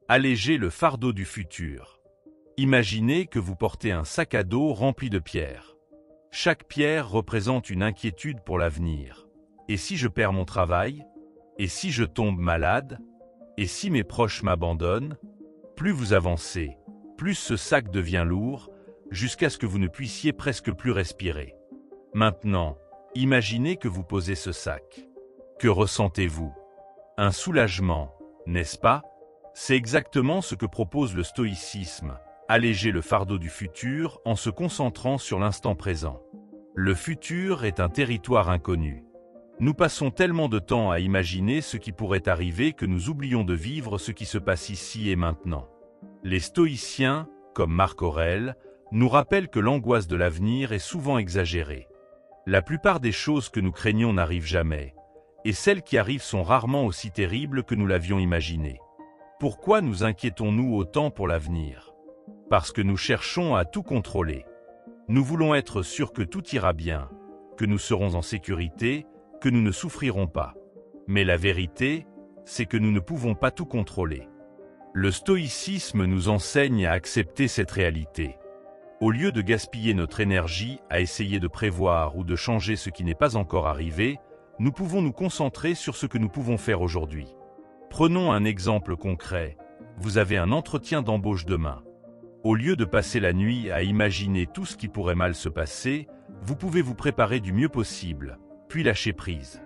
Alléger le fardeau du futur. Imaginez que vous portez un sac à dos rempli de pierres. Chaque pierre représente une inquiétude pour l'avenir. Et si je perds mon travail? Et si je tombe malade? Et si mes proches m'abandonnent? Plus vous avancez, plus ce sac devient lourd, jusqu'à ce que vous ne puissiez presque plus respirer. Maintenant, imaginez que vous posez ce sac. Que ressentez-vous? Un soulagement, n'est-ce pas? C'est exactement ce que propose le stoïcisme, alléger le fardeau du futur en se concentrant sur l'instant présent. Le futur est un territoire inconnu. Nous passons tellement de temps à imaginer ce qui pourrait arriver que nous oublions de vivre ce qui se passe ici et maintenant. Les stoïciens, comme Marc Aurèle, nous rappellent que l'angoisse de l'avenir est souvent exagérée. La plupart des choses que nous craignons n'arrivent jamais, et celles qui arrivent sont rarement aussi terribles que nous l'avions imaginé. Pourquoi nous inquiétons-nous autant pour l'avenir? Parce que nous cherchons à tout contrôler. Nous voulons être sûrs que tout ira bien, que nous serons en sécurité, que nous ne souffrirons pas. Mais la vérité, c'est que nous ne pouvons pas tout contrôler. Le stoïcisme nous enseigne à accepter cette réalité. Au lieu de gaspiller notre énergie à essayer de prévoir ou de changer ce qui n'est pas encore arrivé, nous pouvons nous concentrer sur ce que nous pouvons faire aujourd'hui. Prenons un exemple concret. Vous avez un entretien d'embauche demain. Au lieu de passer la nuit à imaginer tout ce qui pourrait mal se passer, vous pouvez vous préparer du mieux possible, puis lâcher prise.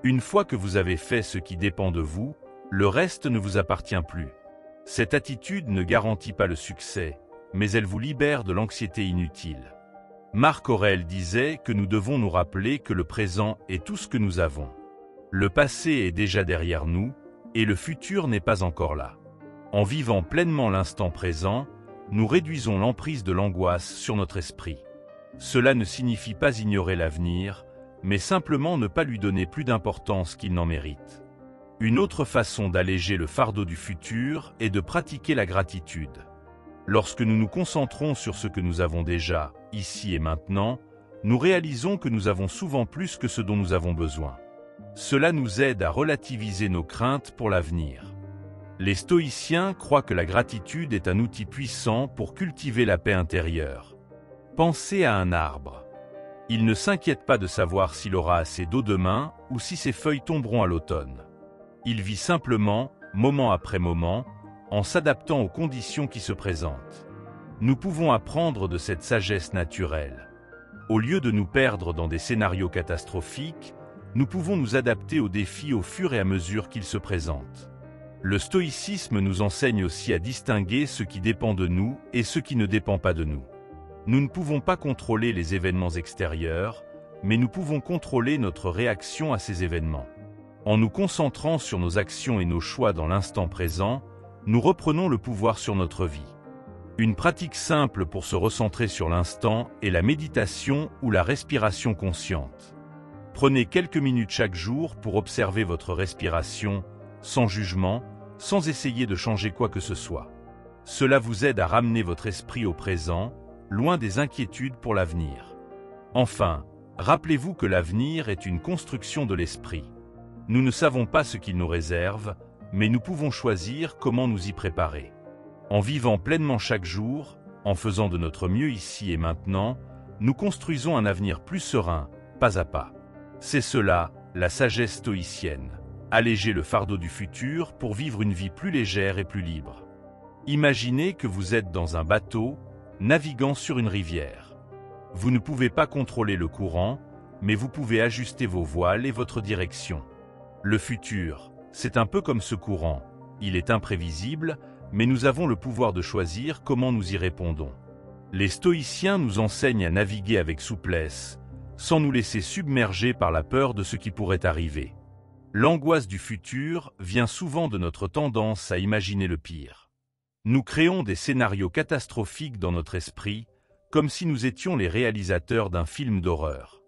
Une fois que vous avez fait ce qui dépend de vous, le reste ne vous appartient plus. Cette attitude ne garantit pas le succès, mais elle vous libère de l'anxiété inutile. Marc Aurèle disait que nous devons nous rappeler que le présent est tout ce que nous avons. Le passé est déjà derrière nous, et le futur n'est pas encore là. En vivant pleinement l'instant présent, nous réduisons l'emprise de l'angoisse sur notre esprit. Cela ne signifie pas ignorer l'avenir, mais simplement ne pas lui donner plus d'importance qu'il n'en mérite. Une autre façon d'alléger le fardeau du futur est de pratiquer la gratitude. Lorsque nous nous concentrons sur ce que nous avons déjà, ici et maintenant, nous réalisons que nous avons souvent plus que ce dont nous avons besoin. Cela nous aide à relativiser nos craintes pour l'avenir. Les stoïciens croient que la gratitude est un outil puissant pour cultiver la paix intérieure. Pensez à un arbre. Il ne s'inquiète pas de savoir s'il aura assez d'eau demain ou si ses feuilles tomberont à l'automne. Il vit simplement, moment après moment, en s'adaptant aux conditions qui se présentent. Nous pouvons apprendre de cette sagesse naturelle. Au lieu de nous perdre dans des scénarios catastrophiques, nous pouvons nous adapter aux défis au fur et à mesure qu'ils se présentent. Le stoïcisme nous enseigne aussi à distinguer ce qui dépend de nous et ce qui ne dépend pas de nous. Nous ne pouvons pas contrôler les événements extérieurs, mais nous pouvons contrôler notre réaction à ces événements. En nous concentrant sur nos actions et nos choix dans l'instant présent, nous reprenons le pouvoir sur notre vie. Une pratique simple pour se recentrer sur l'instant est la méditation ou la respiration consciente. Prenez quelques minutes chaque jour pour observer votre respiration, sans jugement, sans essayer de changer quoi que ce soit. Cela vous aide à ramener votre esprit au présent, loin des inquiétudes pour l'avenir. Enfin, rappelez-vous que l'avenir est une construction de l'esprit. Nous ne savons pas ce qu'il nous réserve, mais nous pouvons choisir comment nous y préparer. En vivant pleinement chaque jour, en faisant de notre mieux ici et maintenant, nous construisons un avenir plus serein, pas à pas. C'est cela, la sagesse stoïcienne. Alléger le fardeau du futur pour vivre une vie plus légère et plus libre. Imaginez que vous êtes dans un bateau, naviguant sur une rivière. Vous ne pouvez pas contrôler le courant, mais vous pouvez ajuster vos voiles et votre direction. Le futur, c'est un peu comme ce courant. Il est imprévisible, mais nous avons le pouvoir de choisir comment nous y répondons. Les stoïciens nous enseignent à naviguer avec souplesse, sans nous laisser submerger par la peur de ce qui pourrait arriver. L'angoisse du futur vient souvent de notre tendance à imaginer le pire. Nous créons des scénarios catastrophiques dans notre esprit, comme si nous étions les réalisateurs d'un film d'horreur.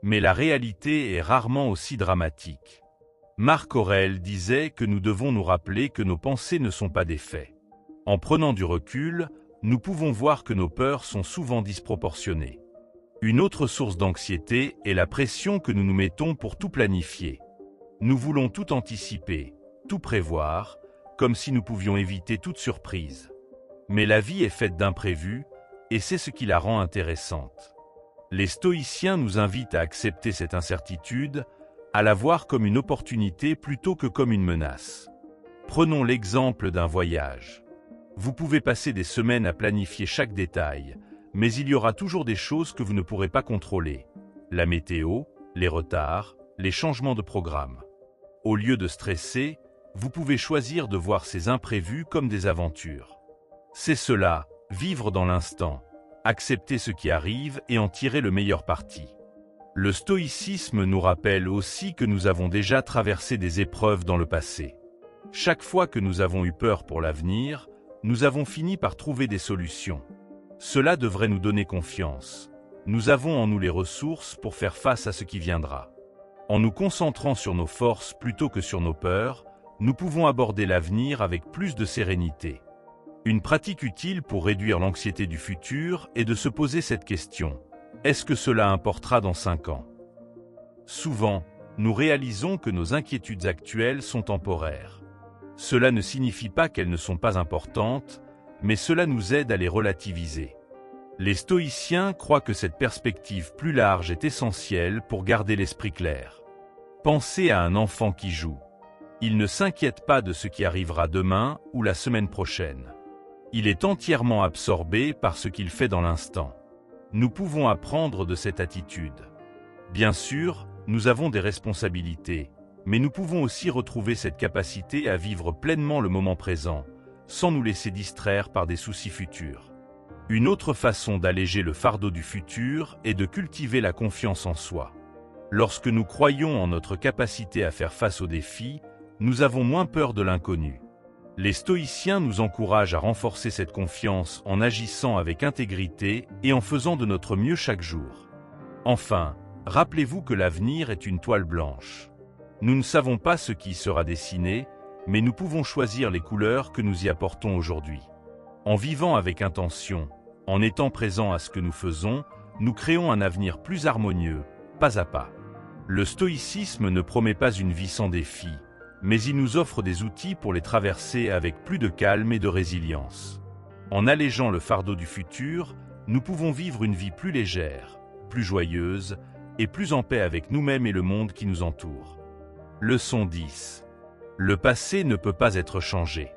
Mais la réalité est rarement aussi dramatique. Marc Aurèle disait que nous devons nous rappeler que nos pensées ne sont pas des faits. En prenant du recul, nous pouvons voir que nos peurs sont souvent disproportionnées. Une autre source d'anxiété est la pression que nous nous mettons pour tout planifier. Nous voulons tout anticiper, tout prévoir, comme si nous pouvions éviter toute surprise. Mais la vie est faite d'imprévus, et c'est ce qui la rend intéressante. Les stoïciens nous invitent à accepter cette incertitude, à la voir comme une opportunité plutôt que comme une menace. Prenons l'exemple d'un voyage. Vous pouvez passer des semaines à planifier chaque détail, mais il y aura toujours des choses que vous ne pourrez pas contrôler. La météo, les retards, les changements de programme. Au lieu de stresser, vous pouvez choisir de voir ces imprévus comme des aventures. C'est cela, vivre dans l'instant, accepter ce qui arrive et en tirer le meilleur parti. Le stoïcisme nous rappelle aussi que nous avons déjà traversé des épreuves dans le passé. Chaque fois que nous avons eu peur pour l'avenir, nous avons fini par trouver des solutions. Cela devrait nous donner confiance. Nous avons en nous les ressources pour faire face à ce qui viendra. En nous concentrant sur nos forces plutôt que sur nos peurs, nous pouvons aborder l'avenir avec plus de sérénité. Une pratique utile pour réduire l'anxiété du futur est de se poser cette question. Est-ce que cela importera dans 5 ans? Souvent, nous réalisons que nos inquiétudes actuelles sont temporaires. Cela ne signifie pas qu'elles ne sont pas importantes, mais cela nous aide à les relativiser. Les stoïciens croient que cette perspective plus large est essentielle pour garder l'esprit clair. Pensez à un enfant qui joue. Il ne s'inquiète pas de ce qui arrivera demain ou la semaine prochaine. Il est entièrement absorbé par ce qu'il fait dans l'instant. Nous pouvons apprendre de cette attitude. Bien sûr, nous avons des responsabilités, mais nous pouvons aussi retrouver cette capacité à vivre pleinement le moment présent, sans nous laisser distraire par des soucis futurs. Une autre façon d'alléger le fardeau du futur est de cultiver la confiance en soi. Lorsque nous croyons en notre capacité à faire face aux défis, nous avons moins peur de l'inconnu. Les stoïciens nous encouragent à renforcer cette confiance en agissant avec intégrité et en faisant de notre mieux chaque jour. Enfin, rappelez-vous que l'avenir est une toile blanche. Nous ne savons pas ce qui y sera dessiné, mais nous pouvons choisir les couleurs que nous y apportons aujourd'hui. En vivant avec intention, en étant présents à ce que nous faisons, nous créons un avenir plus harmonieux, pas à pas. Le stoïcisme ne promet pas une vie sans défis, mais il nous offre des outils pour les traverser avec plus de calme et de résilience. En allégeant le fardeau du futur, nous pouvons vivre une vie plus légère, plus joyeuse et plus en paix avec nous-mêmes et le monde qui nous entoure. Leçon 10. Le passé ne peut pas être changé.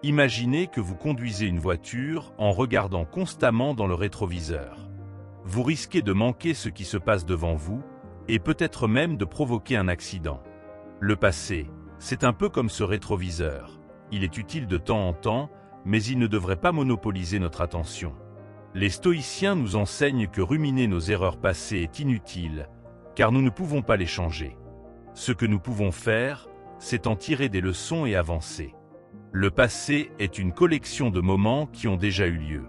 Imaginez que vous conduisez une voiture en regardant constamment dans le rétroviseur. Vous risquez de manquer ce qui se passe devant vous et peut-être même de provoquer un accident. Le passé, c'est un peu comme ce rétroviseur. Il est utile de temps en temps, mais il ne devrait pas monopoliser notre attention. Les stoïciens nous enseignent que ruminer nos erreurs passées est inutile, car nous ne pouvons pas les changer. Ce que nous pouvons faire, c'est en tirer des leçons et avancer. Le passé est une collection de moments qui ont déjà eu lieu.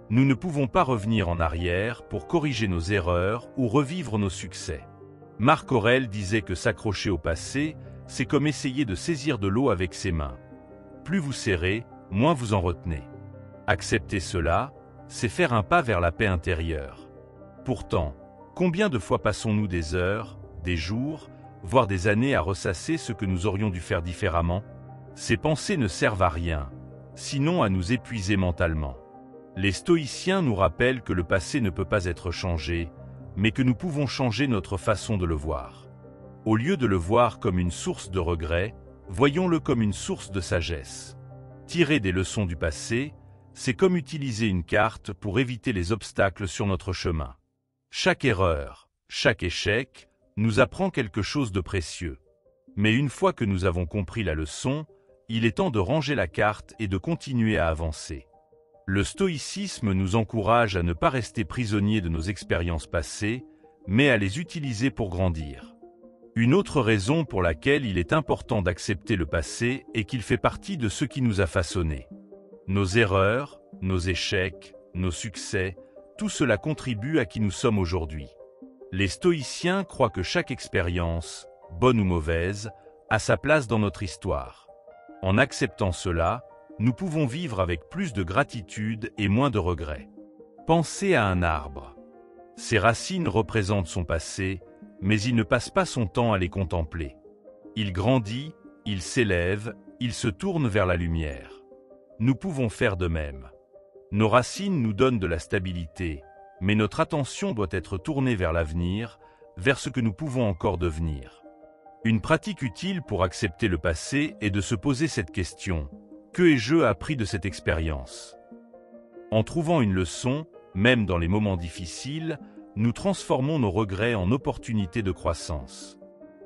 Nous ne pouvons pas revenir en arrière pour corriger nos erreurs ou revivre nos succès. Marc Aurèle disait que s'accrocher au passé, c'est comme essayer de saisir de l'eau avec ses mains. Plus vous serrez, moins vous en retenez. Accepter cela, c'est faire un pas vers la paix intérieure. Pourtant, combien de fois passons-nous des heures, des jours, voire des années à ressasser ce que nous aurions dû faire différemment? Ces pensées ne servent à rien, sinon à nous épuiser mentalement. Les stoïciens nous rappellent que le passé ne peut pas être changé, mais que nous pouvons changer notre façon de le voir. Au lieu de le voir comme une source de regret, voyons-le comme une source de sagesse. Tirer des leçons du passé, c'est comme utiliser une carte pour éviter les obstacles sur notre chemin. Chaque erreur, chaque échec, nous apprend quelque chose de précieux. Mais une fois que nous avons compris la leçon, il est temps de ranger la carte et de continuer à avancer. Le stoïcisme nous encourage à ne pas rester prisonniers de nos expériences passées, mais à les utiliser pour grandir. Une autre raison pour laquelle il est important d'accepter le passé est qu'il fait partie de ce qui nous a façonnés. Nos erreurs, nos échecs, nos succès, tout cela contribue à qui nous sommes aujourd'hui. Les stoïciens croient que chaque expérience, bonne ou mauvaise, a sa place dans notre histoire. En acceptant cela, nous pouvons vivre avec plus de gratitude et moins de regrets. Pensez à un arbre. Ses racines représentent son passé, mais il ne passe pas son temps à les contempler. Il grandit, il s'élève, il se tourne vers la lumière. Nous pouvons faire de même. Nos racines nous donnent de la stabilité, mais notre attention doit être tournée vers l'avenir, vers ce que nous pouvons encore devenir. Une pratique utile pour accepter le passé est de se poser cette question: que ai-je appris de cette expérience? En trouvant une leçon, même dans les moments difficiles, nous transformons nos regrets en opportunités de croissance.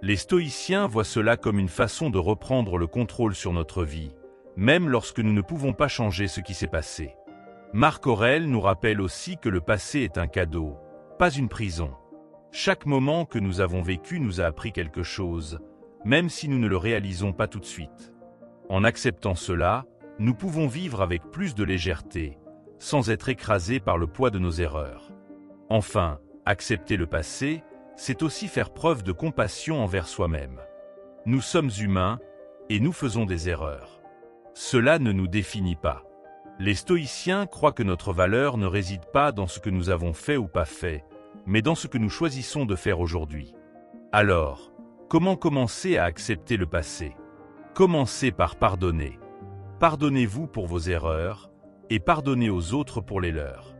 Les stoïciens voient cela comme une façon de reprendre le contrôle sur notre vie, même lorsque nous ne pouvons pas changer ce qui s'est passé. Marc Aurèle nous rappelle aussi que le passé est un cadeau, pas une prison. Chaque moment que nous avons vécu nous a appris quelque chose, même si nous ne le réalisons pas tout de suite. En acceptant cela, nous pouvons vivre avec plus de légèreté, sans être écrasés par le poids de nos erreurs. Enfin, accepter le passé, c'est aussi faire preuve de compassion envers soi-même. Nous sommes humains, et nous faisons des erreurs. Cela ne nous définit pas. Les stoïciens croient que notre valeur ne réside pas dans ce que nous avons fait ou pas fait, mais dans ce que nous choisissons de faire aujourd'hui. Alors, comment commencer à accepter le passé? Commencez par pardonner. Pardonnez-vous pour vos erreurs, et pardonnez aux autres pour les leurs.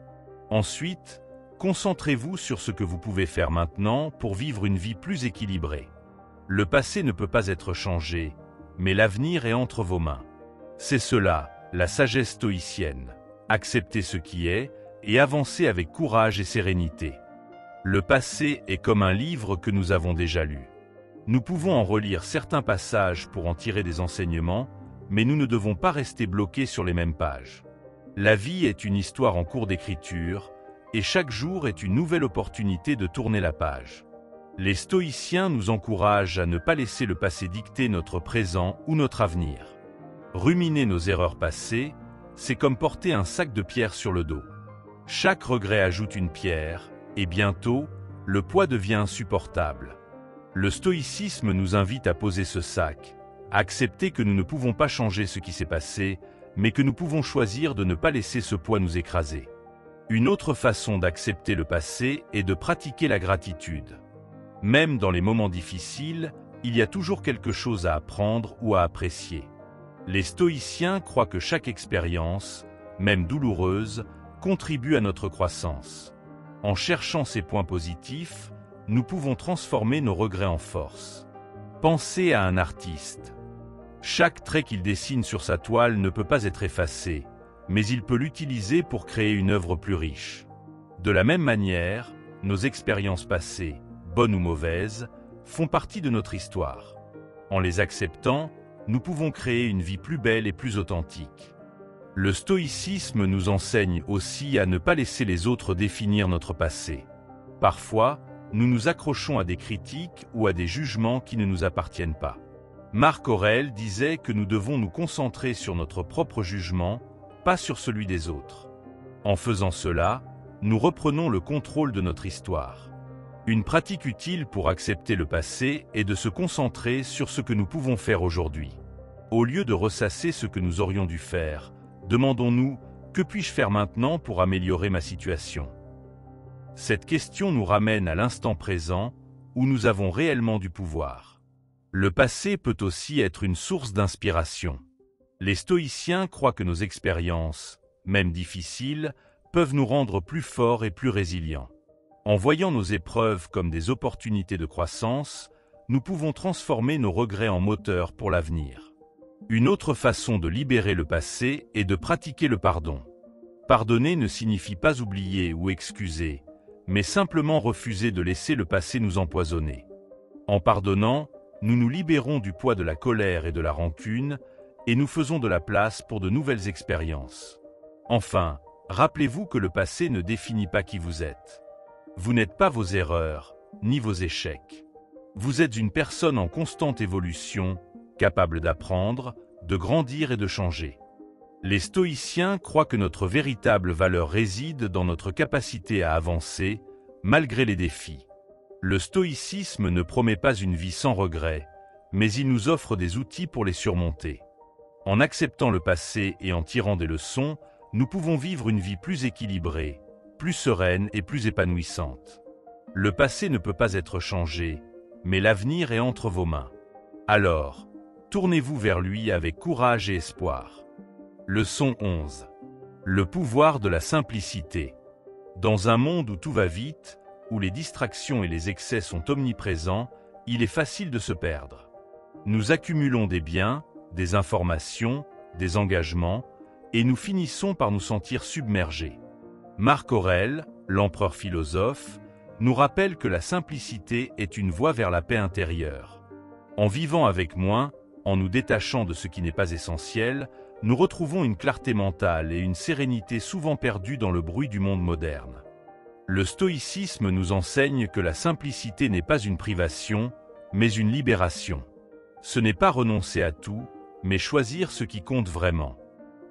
Ensuite, concentrez-vous sur ce que vous pouvez faire maintenant pour vivre une vie plus équilibrée. Le passé ne peut pas être changé, mais l'avenir est entre vos mains. C'est cela, la sagesse stoïcienne. Accepter ce qui est et avancer avec courage et sérénité. Le passé est comme un livre que nous avons déjà lu. Nous pouvons en relire certains passages pour en tirer des enseignements, mais nous ne devons pas rester bloqués sur les mêmes pages. La vie est une histoire en cours d'écriture, et chaque jour est une nouvelle opportunité de tourner la page. Les stoïciens nous encouragent à ne pas laisser le passé dicter notre présent ou notre avenir. Ruminer nos erreurs passées, c'est comme porter un sac de pierres sur le dos. Chaque regret ajoute une pierre, et bientôt, le poids devient insupportable. Le stoïcisme nous invite à poser ce sac, à accepter que nous ne pouvons pas changer ce qui s'est passé, mais que nous pouvons choisir de ne pas laisser ce poids nous écraser. Une autre façon d'accepter le passé est de pratiquer la gratitude. Même dans les moments difficiles, il y a toujours quelque chose à apprendre ou à apprécier. Les stoïciens croient que chaque expérience, même douloureuse, contribue à notre croissance. En cherchant ces points positifs, nous pouvons transformer nos regrets en force. Pensez à un artiste. Chaque trait qu'il dessine sur sa toile ne peut pas être effacé, mais il peut l'utiliser pour créer une œuvre plus riche. De la même manière, nos expériences passées, bonnes ou mauvaises, font partie de notre histoire. En les acceptant, nous pouvons créer une vie plus belle et plus authentique. Le stoïcisme nous enseigne aussi à ne pas laisser les autres définir notre passé. Parfois, nous nous accrochons à des critiques ou à des jugements qui ne nous appartiennent pas. Marc Aurèle disait que nous devons nous concentrer sur notre propre jugement, pas sur celui des autres. En faisant cela, nous reprenons le contrôle de notre histoire. Une pratique utile pour accepter le passé est de se concentrer sur ce que nous pouvons faire aujourd'hui. Au lieu de ressasser ce que nous aurions dû faire, demandons-nous « Que puis-je faire maintenant pour améliorer ma situation ?» Cette question nous ramène à l'instant présent, où nous avons réellement du pouvoir. Le passé peut aussi être une source d'inspiration. Les stoïciens croient que nos expériences, même difficiles, peuvent nous rendre plus forts et plus résilients. En voyant nos épreuves comme des opportunités de croissance, nous pouvons transformer nos regrets en moteurs pour l'avenir. Une autre façon de libérer le passé est de pratiquer le pardon. Pardonner ne signifie pas oublier ou excuser, mais simplement refuser de laisser le passé nous empoisonner. En pardonnant, nous nous libérons du poids de la colère et de la rancune, et nous faisons de la place pour de nouvelles expériences. Enfin, rappelez-vous que le passé ne définit pas qui vous êtes. Vous n'êtes pas vos erreurs, ni vos échecs. Vous êtes une personne en constante évolution, capable d'apprendre, de grandir et de changer. Les stoïciens croient que notre véritable valeur réside dans notre capacité à avancer, malgré les défis. Le stoïcisme ne promet pas une vie sans regrets, mais il nous offre des outils pour les surmonter. En acceptant le passé et en tirant des leçons, nous pouvons vivre une vie plus équilibrée, plus sereine et plus épanouissante. Le passé ne peut pas être changé, mais l'avenir est entre vos mains. Alors, tournez-vous vers lui avec courage et espoir. Leçon 11. Le pouvoir de la simplicité. Dans un monde où tout va vite, où les distractions et les excès sont omniprésents, il est facile de se perdre. Nous accumulons des biens, des informations, des engagements, et nous finissons par nous sentir submergés. Marc Aurèle, l'empereur philosophe, nous rappelle que la simplicité est une voie vers la paix intérieure. En vivant avec moins, en nous détachant de ce qui n'est pas essentiel, nous retrouvons une clarté mentale et une sérénité souvent perdues dans le bruit du monde moderne. Le stoïcisme nous enseigne que la simplicité n'est pas une privation, mais une libération. Ce n'est pas renoncer à tout, mais choisir ce qui compte vraiment.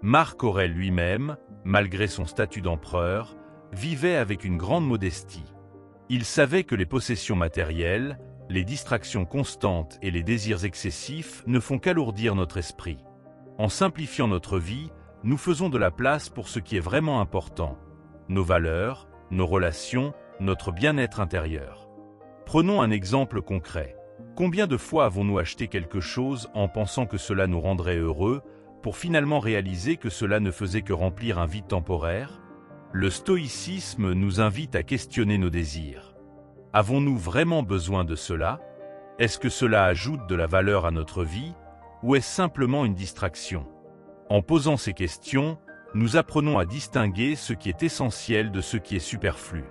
Marc Aurèle lui-même, malgré son statut d'empereur, vivait avec une grande modestie. Il savait que les possessions matérielles, les distractions constantes et les désirs excessifs ne font qu'alourdir notre esprit. En simplifiant notre vie, nous faisons de la place pour ce qui est vraiment important, nos valeurs, nos relations, notre bien-être intérieur. Prenons un exemple concret. Combien de fois avons-nous acheté quelque chose en pensant que cela nous rendrait heureux, pour finalement réaliser que cela ne faisait que remplir un vide temporaire? Le stoïcisme nous invite à questionner nos désirs. Avons-nous vraiment besoin de cela? Est-ce que cela ajoute de la valeur à notre vie, ou est-ce simplement une distraction? En posant ces questions, nous apprenons à distinguer ce qui est essentiel de ce qui est superflu.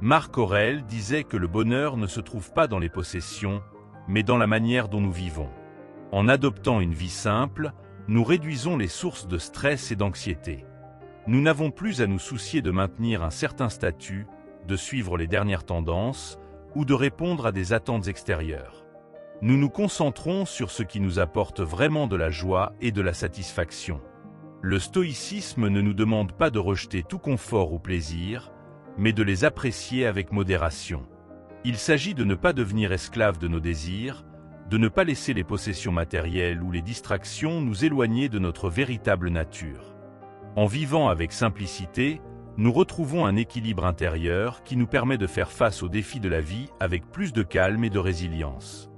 Marc Aurèle disait que le bonheur ne se trouve pas dans les possessions, mais dans la manière dont nous vivons. En adoptant une vie simple, nous réduisons les sources de stress et d'anxiété. Nous n'avons plus à nous soucier de maintenir un certain statut, de suivre les dernières tendances ou de répondre à des attentes extérieures. Nous nous concentrons sur ce qui nous apporte vraiment de la joie et de la satisfaction. Le stoïcisme ne nous demande pas de rejeter tout confort ou plaisir, mais de les apprécier avec modération. Il s'agit de ne pas devenir esclave de nos désirs, de ne pas laisser les possessions matérielles ou les distractions nous éloigner de notre véritable nature. En vivant avec simplicité, nous retrouvons un équilibre intérieur qui nous permet de faire face aux défis de la vie avec plus de calme et de résilience.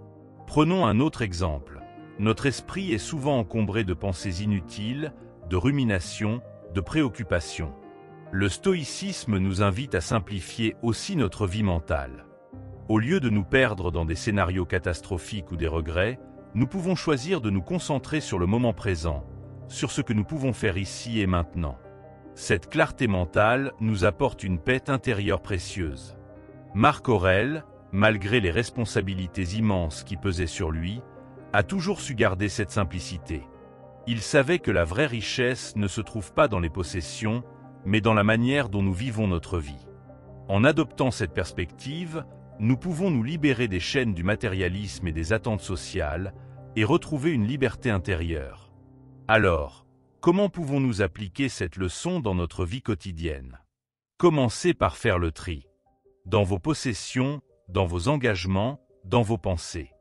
Prenons un autre exemple. Notre esprit est souvent encombré de pensées inutiles, de ruminations, de préoccupations. Le stoïcisme nous invite à simplifier aussi notre vie mentale. Au lieu de nous perdre dans des scénarios catastrophiques ou des regrets, nous pouvons choisir de nous concentrer sur le moment présent, sur ce que nous pouvons faire ici et maintenant. Cette clarté mentale nous apporte une paix intérieure précieuse. Marc Aurèle, malgré les responsabilités immenses qui pesaient sur lui, a toujours su garder cette simplicité. Il savait que la vraie richesse ne se trouve pas dans les possessions, mais dans la manière dont nous vivons notre vie. En adoptant cette perspective, nous pouvons nous libérer des chaînes du matérialisme et des attentes sociales, et retrouver une liberté intérieure. Alors, comment pouvons-nous appliquer cette leçon dans notre vie quotidienne? Commencez par faire le tri. Dans vos possessions, dans vos engagements, dans vos pensées.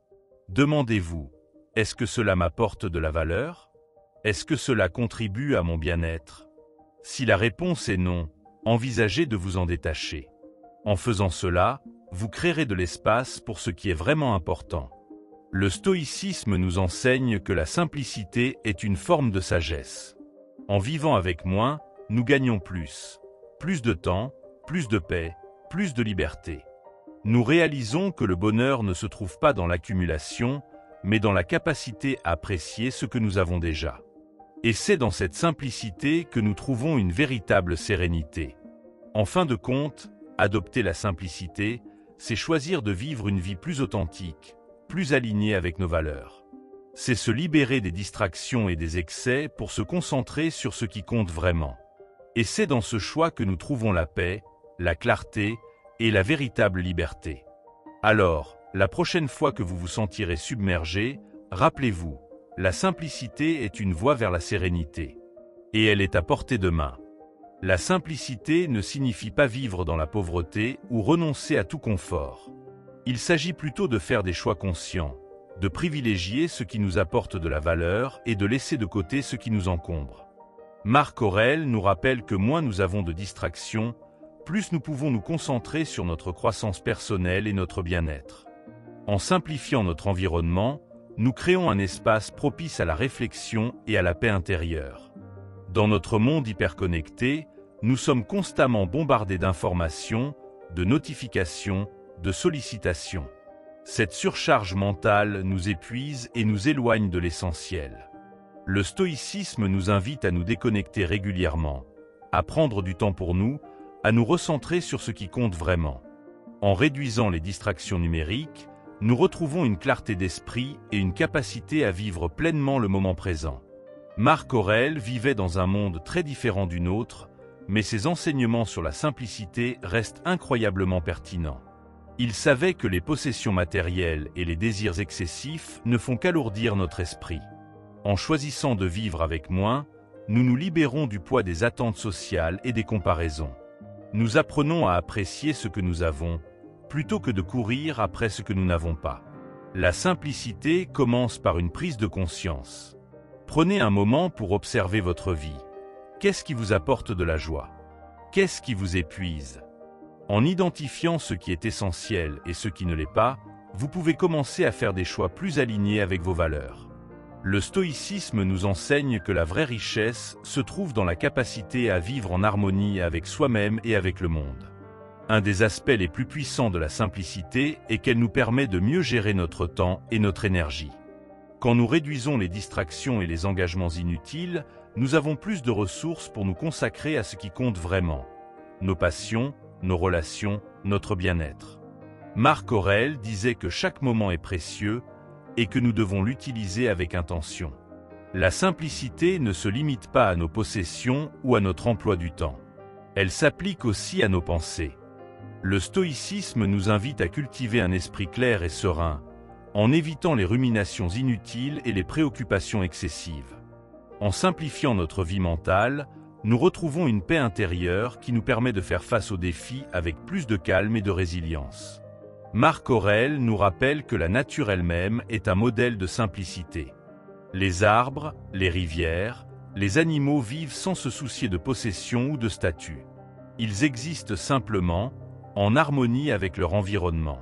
Demandez-vous, est-ce que cela m'apporte de la valeur? Est-ce que cela contribue à mon bien-être? Si la réponse est non, envisagez de vous en détacher. En faisant cela, vous créerez de l'espace pour ce qui est vraiment important. Le stoïcisme nous enseigne que la simplicité est une forme de sagesse. En vivant avec moins, nous gagnons plus. Plus de temps, plus de paix, plus de liberté. Nous réalisons que le bonheur ne se trouve pas dans l'accumulation, mais dans la capacité à apprécier ce que nous avons déjà. Et c'est dans cette simplicité que nous trouvons une véritable sérénité. En fin de compte, adopter la simplicité, c'est choisir de vivre une vie plus authentique, plus alignée avec nos valeurs. C'est se libérer des distractions et des excès pour se concentrer sur ce qui compte vraiment. Et c'est dans ce choix que nous trouvons la paix, la clarté et la véritable liberté. Alors, la prochaine fois que vous vous sentirez submergé, rappelez-vous, la simplicité est une voie vers la sérénité. Et elle est à portée de main. La simplicité ne signifie pas vivre dans la pauvreté ou renoncer à tout confort. Il s'agit plutôt de faire des choix conscients, de privilégier ce qui nous apporte de la valeur et de laisser de côté ce qui nous encombre. Marc Aurèle nous rappelle que moins nous avons de distractions, plus nous pouvons nous concentrer sur notre croissance personnelle et notre bien-être. En simplifiant notre environnement, nous créons un espace propice à la réflexion et à la paix intérieure. Dans notre monde hyperconnecté, nous sommes constamment bombardés d'informations, de notifications, de sollicitations. Cette surcharge mentale nous épuise et nous éloigne de l'essentiel. Le stoïcisme nous invite à nous déconnecter régulièrement, à prendre du temps pour nous, à nous recentrer sur ce qui compte vraiment. En réduisant les distractions numériques, nous retrouvons une clarté d'esprit et une capacité à vivre pleinement le moment présent. Marc Aurèle vivait dans un monde très différent du nôtre, mais ses enseignements sur la simplicité restent incroyablement pertinents. Il savait que les possessions matérielles et les désirs excessifs ne font qu'alourdir notre esprit. En choisissant de vivre avec moins, nous nous libérons du poids des attentes sociales et des comparaisons. Nous apprenons à apprécier ce que nous avons, plutôt que de courir après ce que nous n'avons pas. La simplicité commence par une prise de conscience. Prenez un moment pour observer votre vie. Qu'est-ce qui vous apporte de la joie? Qu'est-ce qui vous épuise? En identifiant ce qui est essentiel et ce qui ne l'est pas, vous pouvez commencer à faire des choix plus alignés avec vos valeurs. Le stoïcisme nous enseigne que la vraie richesse se trouve dans la capacité à vivre en harmonie avec soi-même et avec le monde. Un des aspects les plus puissants de la simplicité est qu'elle nous permet de mieux gérer notre temps et notre énergie. Quand nous réduisons les distractions et les engagements inutiles, nous avons plus de ressources pour nous consacrer à ce qui compte vraiment. Nos passions, nos relations, notre bien-être. Marc Aurèle disait que chaque moment est précieux et que nous devons l'utiliser avec intention. La simplicité ne se limite pas à nos possessions ou à notre emploi du temps. Elle s'applique aussi à nos pensées. Le stoïcisme nous invite à cultiver un esprit clair et serein, en évitant les ruminations inutiles et les préoccupations excessives. En simplifiant notre vie mentale, nous retrouvons une paix intérieure qui nous permet de faire face aux défis avec plus de calme et de résilience. Marc Aurèle nous rappelle que la nature elle-même est un modèle de simplicité. Les arbres, les rivières, les animaux vivent sans se soucier de possession ou de statut. Ils existent simplement, en harmonie avec leur environnement.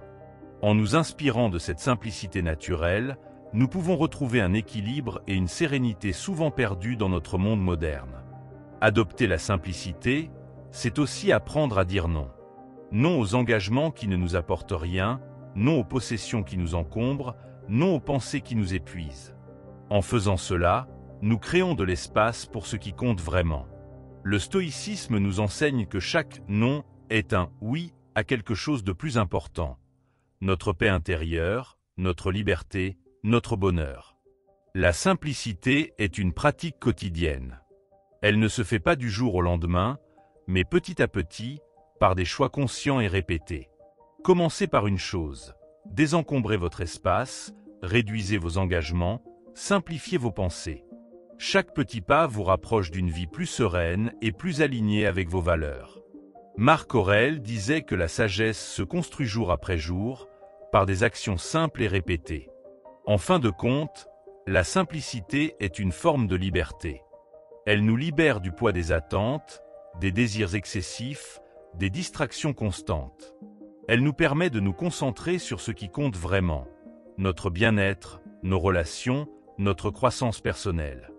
En nous inspirant de cette simplicité naturelle, nous pouvons retrouver un équilibre et une sérénité souvent perdus dans notre monde moderne. Adopter la simplicité, c'est aussi apprendre à dire non. Non aux engagements qui ne nous apportent rien, non aux possessions qui nous encombrent, non aux pensées qui nous épuisent. En faisant cela, nous créons de l'espace pour ce qui compte vraiment. Le stoïcisme nous enseigne que chaque non est un oui à quelque chose de plus important. Notre paix intérieure, notre liberté, notre bonheur. La simplicité est une pratique quotidienne. Elle ne se fait pas du jour au lendemain, mais petit à petit, par des choix conscients et répétés. Commencez par une chose, désencombrez votre espace, réduisez vos engagements, simplifiez vos pensées. Chaque petit pas vous rapproche d'une vie plus sereine et plus alignée avec vos valeurs. Marc Aurèle disait que la sagesse se construit jour après jour, par des actions simples et répétées. En fin de compte, la simplicité est une forme de liberté. Elle nous libère du poids des attentes, des désirs excessifs, des distractions constantes. Elle nous permet de nous concentrer sur ce qui compte vraiment, notre bien-être, nos relations, notre croissance personnelle.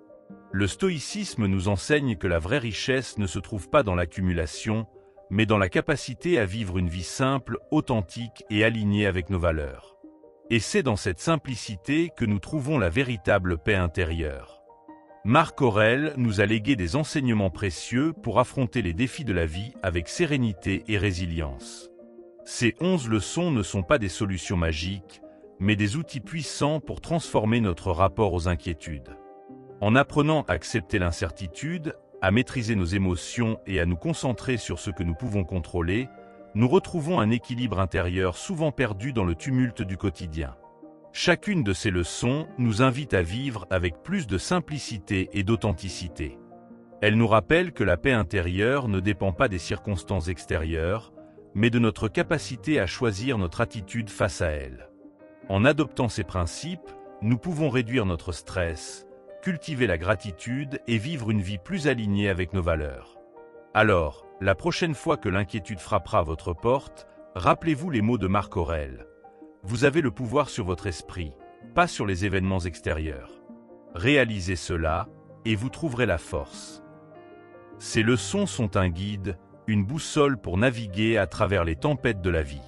Le stoïcisme nous enseigne que la vraie richesse ne se trouve pas dans l'accumulation, mais dans la capacité à vivre une vie simple, authentique et alignée avec nos valeurs. Et c'est dans cette simplicité que nous trouvons la véritable paix intérieure. Marc Aurèle nous a légué des enseignements précieux pour affronter les défis de la vie avec sérénité et résilience. Ces 11 leçons ne sont pas des solutions magiques, mais des outils puissants pour transformer notre rapport aux inquiétudes. En apprenant à accepter l'incertitude, à maîtriser nos émotions et à nous concentrer sur ce que nous pouvons contrôler, nous retrouvons un équilibre intérieur souvent perdu dans le tumulte du quotidien. Chacune de ces leçons nous invite à vivre avec plus de simplicité et d'authenticité. Elle nous rappelle que la paix intérieure ne dépend pas des circonstances extérieures, mais de notre capacité à choisir notre attitude face à elles. En adoptant ces principes, nous pouvons réduire notre stress, cultiver la gratitude et vivre une vie plus alignée avec nos valeurs. Alors, la prochaine fois que l'inquiétude frappera à votre porte, rappelez-vous les mots de Marc Aurèle. Vous avez le pouvoir sur votre esprit, pas sur les événements extérieurs. Réalisez cela, et vous trouverez la force. Ces leçons sont un guide, une boussole pour naviguer à travers les tempêtes de la vie.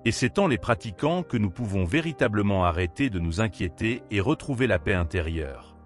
Et c'est en les pratiquant que nous pouvons véritablement arrêter de nous inquiéter et retrouver la paix intérieure.